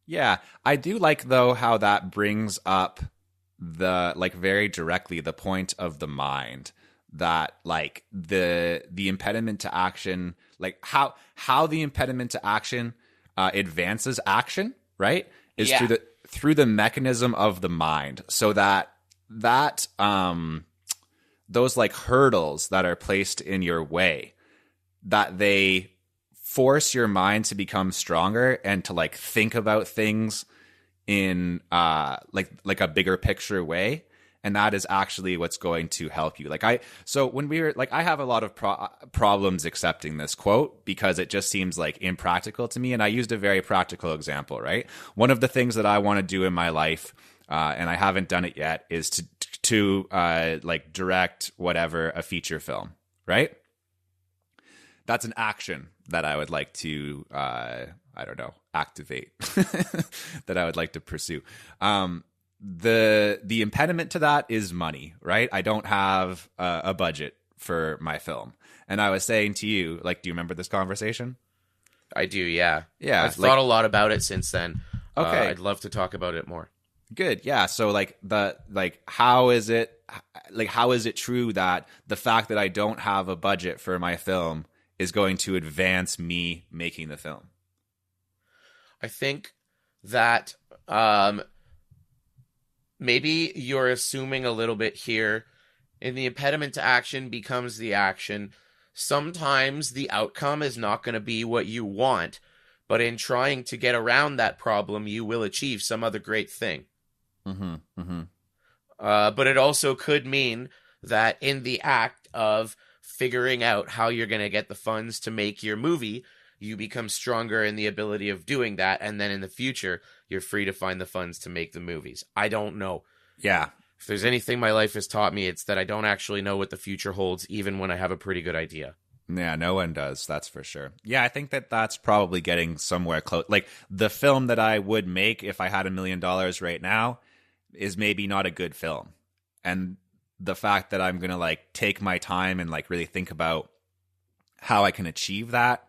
Yeah, I do like, though, how that brings up the, like, very directly the point of the mind, that, like, the impediment to action, like how the impediment to action advances action, right? Is through the mechanism of the mind, so that those, like, hurdles that are placed in your way, that they force your mind to become stronger and to, like, think about things in like a bigger picture way. And that is actually what's going to help you. So when we were like, I have a lot of problems accepting this quote because it just seems like impractical to me. And I used a very practical example, right? One of the things that I want to do in my life, and I haven't done it yet, is to like direct a feature film, right? That's an action that I would like to, activate, that I would like to pursue. The impediment to that is money, right? I don't have a budget for my film. And I was saying to you, like, do you remember this conversation? I do, yeah. Yeah. I've thought a lot about it since then. Okay. I'd love to talk about it more. Good. Yeah. So how is it true that the fact that I don't have a budget for my film is going to advance me making the film? I think that maybe you're assuming a little bit here. And the impediment to action becomes the action. Sometimes the outcome is not going to be what you want, but in trying to get around that problem, you will achieve some other great thing. Mm-hmm. Mm-hmm. But it also could mean that in the act of figuring out how you're going to get the funds to make your movie, you become stronger in the ability of doing that. And then in the future, you're free to find the funds to make the movies. I don't know. Yeah. If there's anything my life has taught me, it's that I don't actually know what the future holds, even when I have a pretty good idea. Yeah, no one does. That's for sure. Yeah, I think that that's probably getting somewhere close. Like, the film that I would make if I had $1 million right now is maybe not a good film. And the fact that I'm going to, like, take my time and, like, really think about how I can achieve that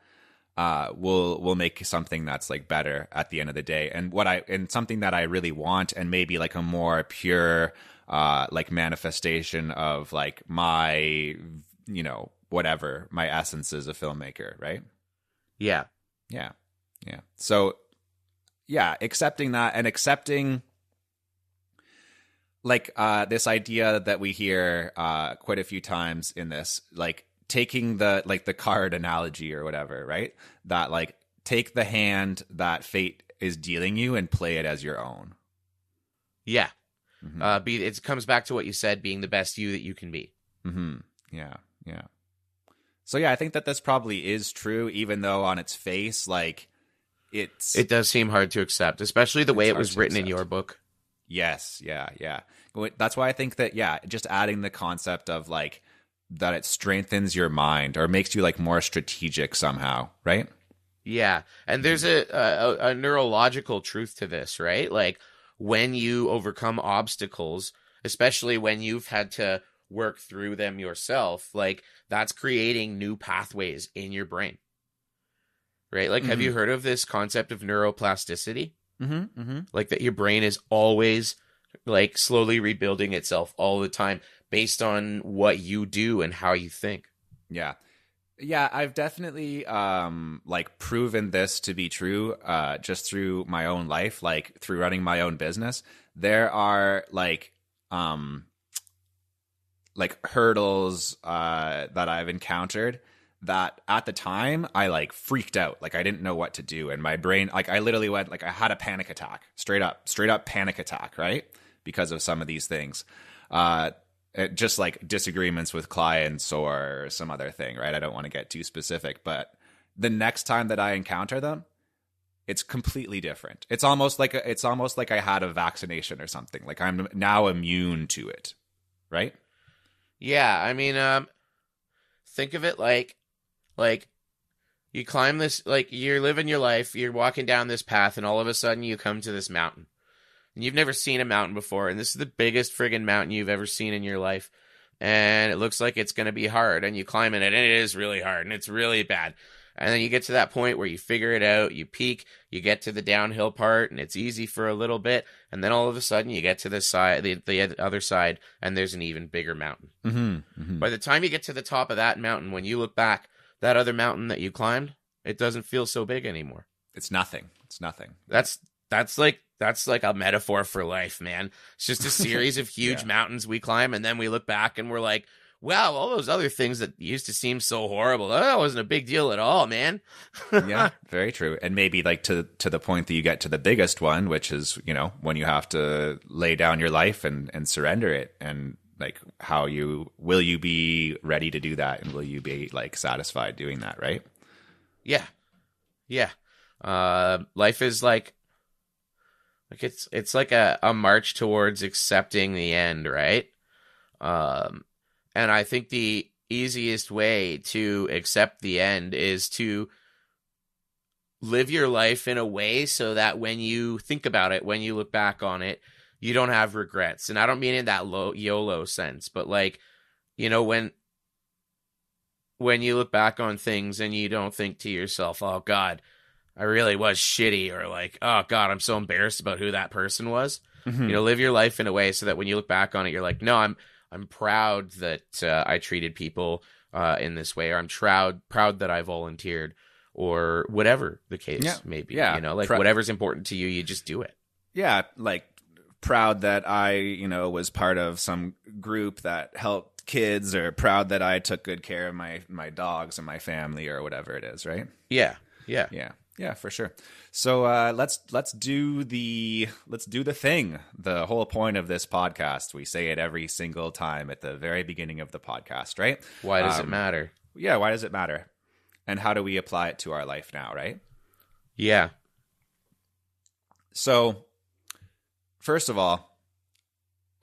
will make something that's, like, better at the end of the day. And something that I really want, and maybe, like, a more pure like manifestation of, like, my, whatever my essence as a filmmaker, right? Yeah. So yeah, accepting that, and accepting, like, this idea that we hear quite a few times in this, like, taking the card analogy or whatever, right? That, like, take the hand that fate is dealing you and play it as your own. Yeah. Mm-hmm. It comes back to what you said, being the best you that you can be. Mm-hmm. Yeah. So yeah, I think that this probably is true, even though on its face, like, it does seem hard to accept, especially the way it was written in your book. Yes. Yeah. That's why I think that, just adding the concept of, like, that it strengthens your mind or makes you, like, more strategic somehow, right? Yeah. And there's a neurological truth to this, right? Like, when you overcome obstacles, especially when you've had to work through them yourself, like, that's creating new pathways in your brain, right? Like, have you heard of this concept of neuroplasticity? Mm-hmm. Like, that your brain is always, like, slowly rebuilding itself all the time based on what you do and how you think. Yeah, I've definitely like, proven this to be true just through my own life, like, through running my own business, there are like hurdles that I've encountered that at the time I like freaked out. Like I didn't know what to do. And my brain, like I literally went, like I had a panic attack, straight up panic attack, right? Because of some of these things. Just like disagreements with clients or some other thing, right? I don't want to get too specific, but the next time that I encounter them, it's completely different. It's almost like I had a vaccination or something. Like I'm now immune to it, right? Yeah, I mean, think of it like you climb this, like you're living your life, you're walking down this path, and all of a sudden you come to this mountain. And you've never seen a mountain before, and this is the biggest friggin' mountain you've ever seen in your life. And it looks like it's going to be hard, and you climb it, and it is really hard, and it's really bad. And then you get to that point where you figure it out, you peak, you get to the downhill part, and it's easy for a little bit, and then all of a sudden you get to the side, the other side, and there's an even bigger mountain. Mm-hmm, mm-hmm. By the time you get to the top of that mountain, when you look back, that other mountain that you climbed, it doesn't feel so big anymore. It's nothing. It's nothing. That's like a metaphor for life, man. It's just a series of huge mountains we climb, and then we look back and we're like, wow, all those other things that used to seem so horrible, that wasn't a big deal at all, man. Yeah, very true. And maybe like to the point that you get to the biggest one, which is, you know, when you have to lay down your life and surrender it, and like will you be ready to do that, and will you be like satisfied doing that, right? Yeah. Life is like it's like a march towards accepting the end, right? And I think the easiest way to accept the end is to live your life in a way so that when you think about it, when you look back on it, you don't have regrets. And I don't mean in that YOLO sense, but like, you know, when you look back on things and you don't think to yourself, oh God, I really was shitty, or like, oh God, I'm so embarrassed about who that person was. Mm-hmm. You know, live your life in a way so that when you look back on it, you're like, no, I'm proud that I treated people in this way, or I'm proud that I volunteered, or whatever the case may be. Yeah. You know, like whatever's important to you, you just do it. Yeah, like proud that I, you know, was part of some group that helped kids, or proud that I took good care of my dogs and my family, or whatever it is, right? Yeah, for sure. So let's do the thing. The whole point of this podcast, we say it every single time at the very beginning of the podcast, right? Why does it matter? Yeah, why does it matter? And how do we apply it to our life now, right? Yeah. So, first of all,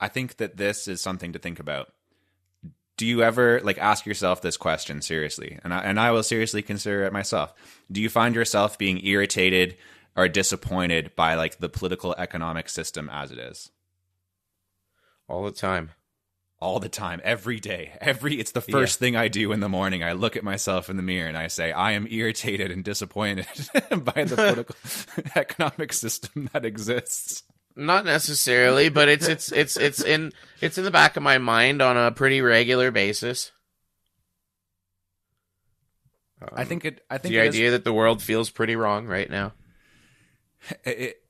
I think that this is something to think about. Do you ever like ask yourself this question seriously? And I will seriously consider it myself. Do you find yourself being irritated or disappointed by like the political economic system as it is? All the time. All the time, every day. It's the first thing I do in the morning. I look at myself in the mirror and I say, I am irritated and disappointed by the political economic system that exists. Not necessarily, but it's in the back of my mind on a pretty regular basis. I think the idea that the world feels pretty wrong right now,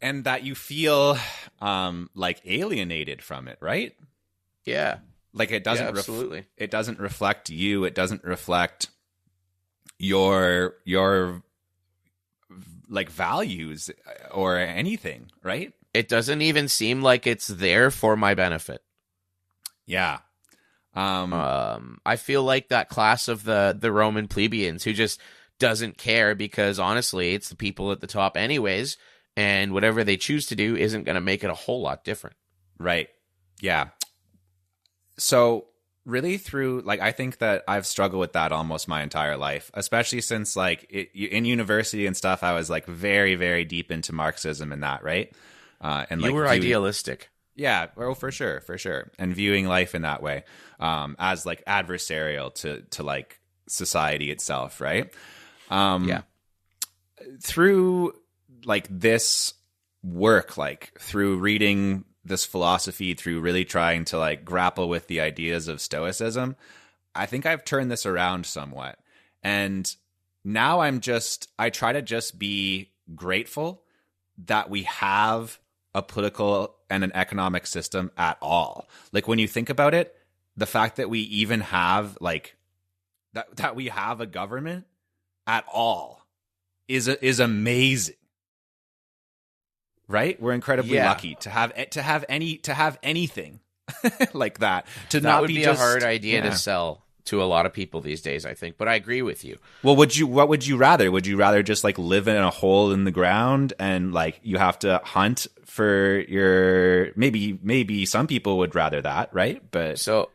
and that you feel like alienated from it, right? Yeah, like it doesn't absolutely. It doesn't reflect you. It doesn't reflect your like values or anything, right? It doesn't even seem like it's there for my benefit. Yeah. I feel like that class of the Roman plebeians who just doesn't care, because honestly, it's the people at the top anyways, and whatever they choose to do isn't going to make it a whole lot different. Right. Yeah. So really I think that I've struggled with that almost my entire life, especially since like in university and stuff, I was like very, very deep into Marxism and that, right? And you were idealistic. Yeah, well, for sure. And viewing life in that way, as like adversarial to like society itself, right? Through like this work, like through reading this philosophy, through really trying to like grapple with the ideas of Stoicism, I think I've turned this around somewhat. And now I try to just be grateful that we have a political and an economic system at all. Like when you think about it, the fact that we even have like that we have a government at all is amazing. Right? We're incredibly lucky to have anything like that. That not would be be just a hard idea to sell to a lot of people these days, I think. But I agree with you. Well, what would you rather? Would you rather just like live in a hole in the ground and like you have to hunt for your maybe some people would rather that, right? But so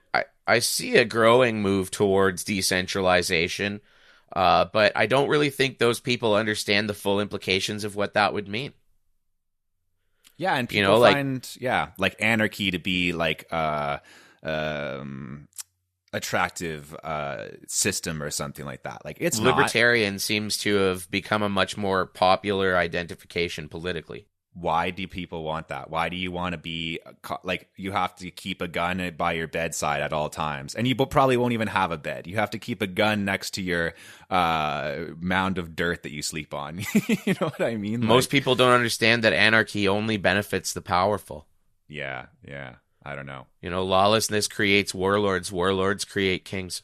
I see a growing move towards decentralization, but I don't really think those people understand the full implications of what that would mean. Yeah, and people find like anarchy to be like attractive system or something like that. Like it's libertarian seems to have become a much more popular identification politically. Why do people want that? Why do you want to be like you have to keep a gun by your bedside at all times, and you probably won't even have a bed. You have to keep a gun next to your mound of dirt that you sleep on. You know what I mean? Most people don't understand that anarchy only benefits the powerful. Yeah. I don't know. Lawlessness creates warlords. Warlords create kings.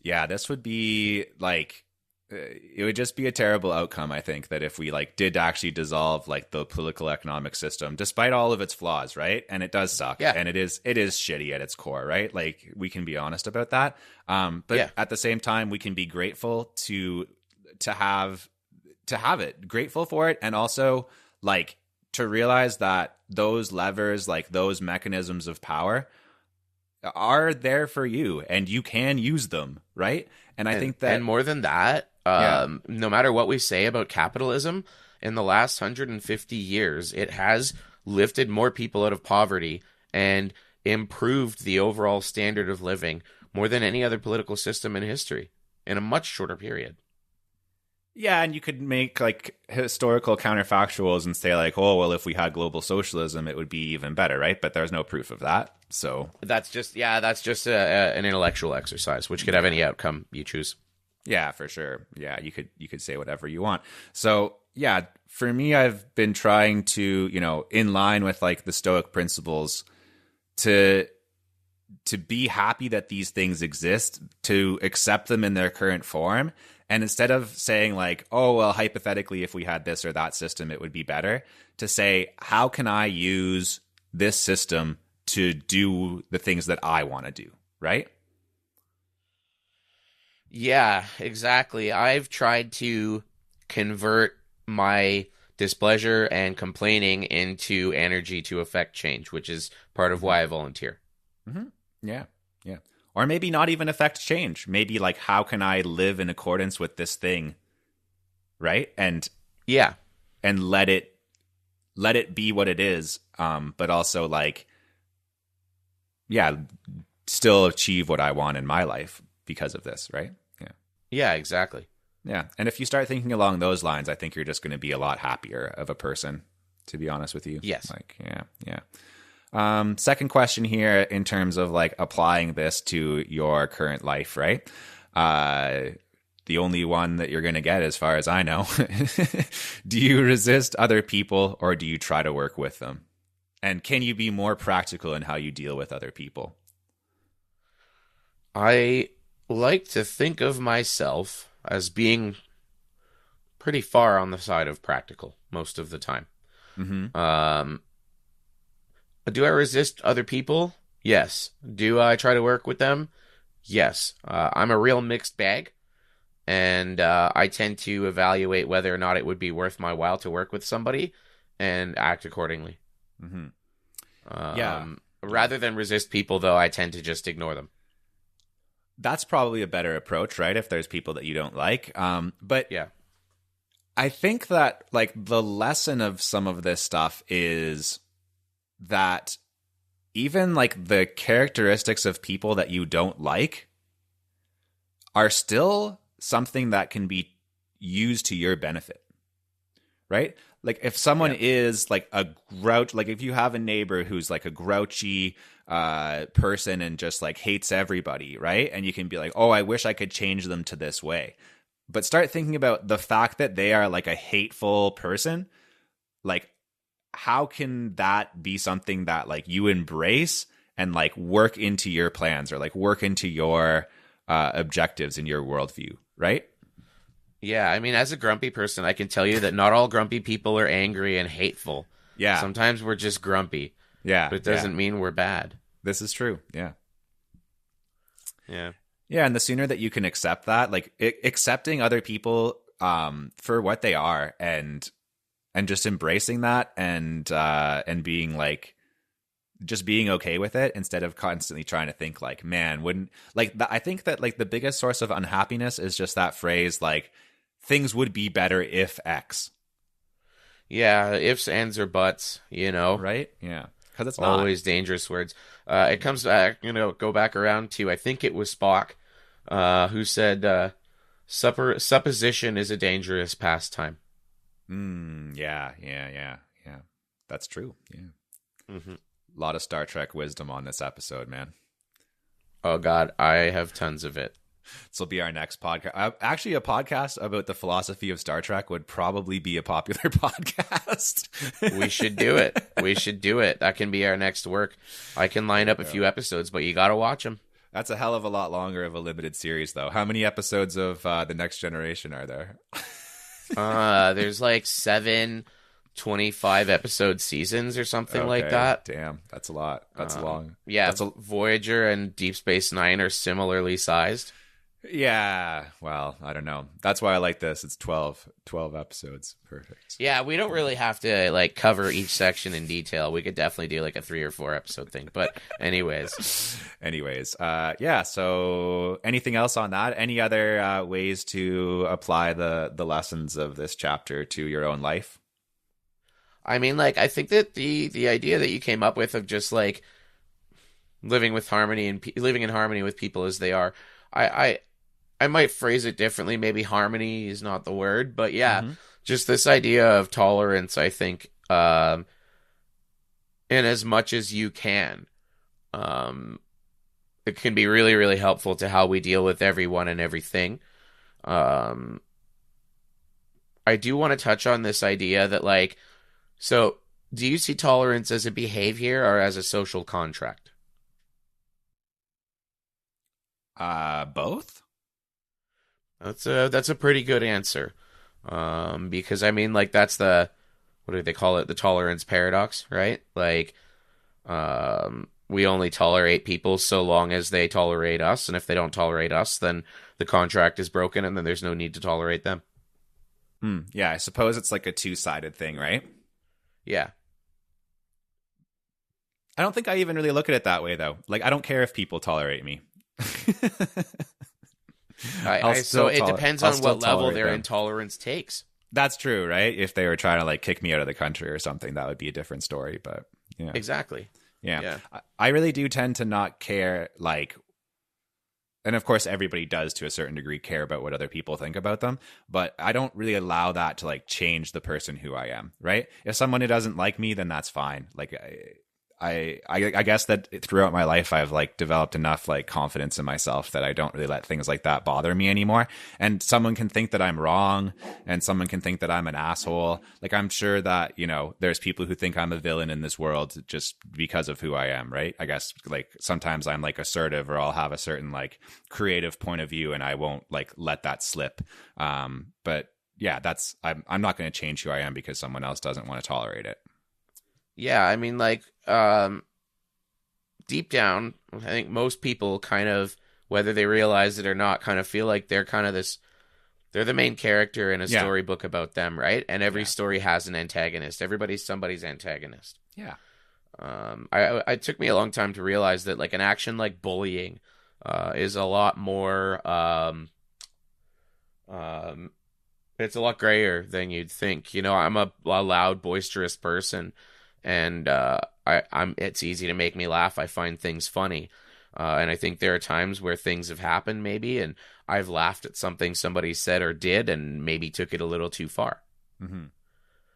Yeah, this would be like it would just be a terrible outcome, I think, that if we like did actually dissolve like the political economic system, despite all of its flaws, right? And it does suck, and it is shitty at its core, right? Like we can be honest about that. But at the same time, we can be grateful to have it, grateful for it, and also like to realize that those levers, like those mechanisms of power, are there for you, and you can use them, right? And I think that, and more than that, no matter what we say about capitalism, in the last 150 years, it has lifted more people out of poverty and improved the overall standard of living more than any other political system in history in a much shorter period. Yeah, and you could make like historical counterfactuals and say like, oh, well, if we had global socialism, it would be even better, right? But there's no proof of that. So that's just an intellectual exercise, which could have any outcome you choose. Yeah, for sure. Yeah, you could say whatever you want. So yeah, for me, I've been trying to, in line with like the Stoic principles, to be happy that these things exist, to accept them in their current form. And instead of saying like, oh, well, hypothetically, if we had this or that system, it would be better, to say, how can I use this system to do the things that I want to do, right? Yeah, exactly. I've tried to convert my displeasure and complaining into energy to affect change, which is part of why I volunteer. Mm-hmm. Yeah. Or maybe not even affect change. Maybe like, how can I live in accordance with this thing, right? And let it be what it is. But also like, still achieve what I want in my life because of this, right? Yeah, exactly. Yeah, and if you start thinking along those lines, I think you're just going to be a lot happier of a person, to be honest with you. Yes. Second question here in terms of like applying this to your current life, right? The only one that you're going to get, as far as I know. Do you resist other people or do you try to work with them? And can you be more practical in how you deal with other people? I like to think of myself as being pretty far on the side of practical most of the time. Mm-hmm. Do I resist other people? Yes. Do I try to work with them? Yes. I'm a real mixed bag, and I tend to evaluate whether or not it would be worth my while to work with somebody and act accordingly. Mm-hmm. Rather than resist people, though, I tend to just ignore them. That's probably a better approach, right? If there's people that you don't like. But yeah, I think that like the lesson of some of this stuff is that even like the characteristics of people that you don't like are still something that can be used to your benefit, right? Like if someone is like a grouch, like if you have a neighbor who's like a grouchy person and just like hates everybody, right? And you can be like, oh, I wish I could change them to this way. But start thinking about the fact that they are like a hateful person. Like, how can that be something that like you embrace and like work into your plans or like work into your objectives in your worldview, right? Yeah, I mean, as a grumpy person, I can tell you that not all grumpy people are angry and hateful. Yeah. Sometimes we're just grumpy. Yeah. But it doesn't mean we're bad. This is true. Yeah. Yeah. Yeah, and the sooner that you can accept that, like accepting other people for what they are and just embracing that and being like just being okay with it instead of constantly trying to think like, man, wouldn't like I think that like the biggest source of unhappiness is just that phrase like things would be better if X. Yeah, ifs, ands, or buts, you know. Right? Yeah. Because it's not. Always dangerous words. It comes back, go back around to, I think it was Spock, who said, supposition is a dangerous pastime. Yeah. That's true. Yeah. Mm-hmm. A lot of Star Trek wisdom on this episode, man. Oh, God, I have tons of it. This will be our next podcast. Actually, a podcast about the philosophy of Star Trek would probably be a popular podcast. We should do it. That can be our next work. I can line up a few episodes, but you got to watch them. That's a hell of a lot longer of a limited series, though. How many episodes of The Next Generation are there? There's like 7 25-episode seasons or something like that. Damn, that's a lot. That's long. Yeah, Voyager and Deep Space Nine are similarly sized. Yeah, well, I don't know. That's why I like this. It's 12 episodes. Perfect. Yeah, we don't really have to like cover each section in detail. We could definitely do like a 3 or 4 episode thing. But anyways. Yeah, so anything else on that? Any other ways to apply the lessons of this chapter to your own life? I mean, like, I think that the idea that you came up with of just like living with harmony and living in harmony with people as they are, I might phrase it differently. Maybe harmony is not the word, but yeah, just this idea of tolerance, I think, in as much as you can, it can be really, really helpful to how we deal with everyone and everything. I do want to touch on this idea that, like, so do you see tolerance as a behavior or as a social contract? Both. That's a pretty good answer. Because I mean, like, that's what do they call it? The tolerance paradox, right? Like, we only tolerate people so long as they tolerate us, and if they don't tolerate us, then the contract is broken, and then there's no need to tolerate them. Yeah, I suppose it's like a two-sided thing, right? Yeah. I don't think I even really look at it that way, though. Like, I don't care if people tolerate me. So it depends on what level their intolerance takes. That's true, right? If they were trying to like kick me out of the country or something, that would be a different story. But yeah, exactly. Yeah. I really do tend to not care, like, and of course everybody does to a certain degree care about what other people think about them, but I don't really allow that to like change the person who I am, right? If someone who doesn't like me, then that's fine. Like, I guess that throughout my life I've like developed enough like confidence in myself that I don't really let things like that bother me anymore. And someone can think that I'm wrong and someone can think that I'm an asshole. Like, I'm sure that, you know, there's people who think I'm a villain in this world just because of who I am, right? I guess like sometimes I'm like assertive or I'll have a certain like creative point of view and I won't like let that slip. But yeah, I'm not going to change who I am because someone else doesn't want to tolerate it. Yeah, I mean, like, deep down, I think most people kind of, whether they realize it or not, kind of feel like they're kind of they're the main character in a storybook about them, right? And every story has an antagonist. Everybody's somebody's antagonist. Yeah. It took me a long time to realize that, like, an action like bullying is a lot more, it's a lot grayer than you'd think. You know, I'm a loud, boisterous person. And it's easy to make me laugh. I find things funny. And I think there are times where things have happened maybe, and I've laughed at something somebody said or did and maybe took it a little too far. Mm-hmm.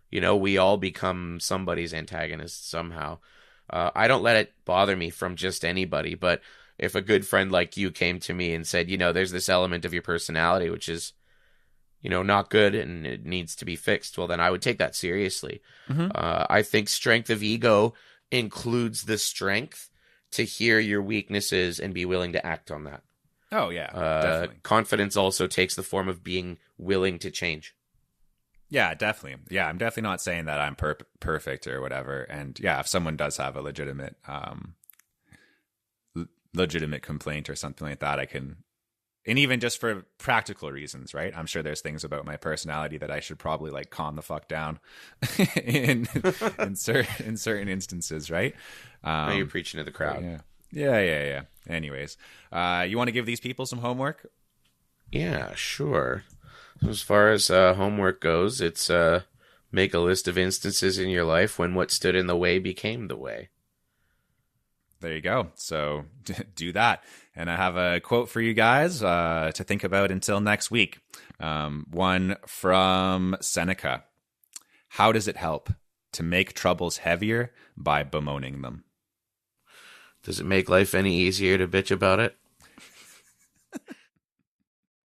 You know, we all become somebody's antagonist somehow. I don't let it bother me from just anybody, but if a good friend like you came to me and said, you know, there's this element of your personality, which is not good and it needs to be fixed, well, then I would take that seriously. Mm-hmm. I think strength of ego includes the strength to hear your weaknesses and be willing to act on that. Oh, yeah, definitely. Confidence also takes the form of being willing to change. Yeah, definitely. Yeah, I'm definitely not saying that I'm perfect or whatever. And yeah, if someone does have a legitimate complaint or something like that, I can, and even just for practical reasons, right? I'm sure there's things about my personality that I should probably like calm the fuck down in certain instances, right? Now you're preaching to the crowd. Yeah. Anyways, you want to give these people some homework? Yeah, sure. As far as homework goes, it's make a list of instances in your life when what stood in the way became the way. There you go. So do that. And I have a quote for you guys to think about until next week. One from Seneca. How does it help to make troubles heavier by bemoaning them? Does it make life any easier to bitch about it?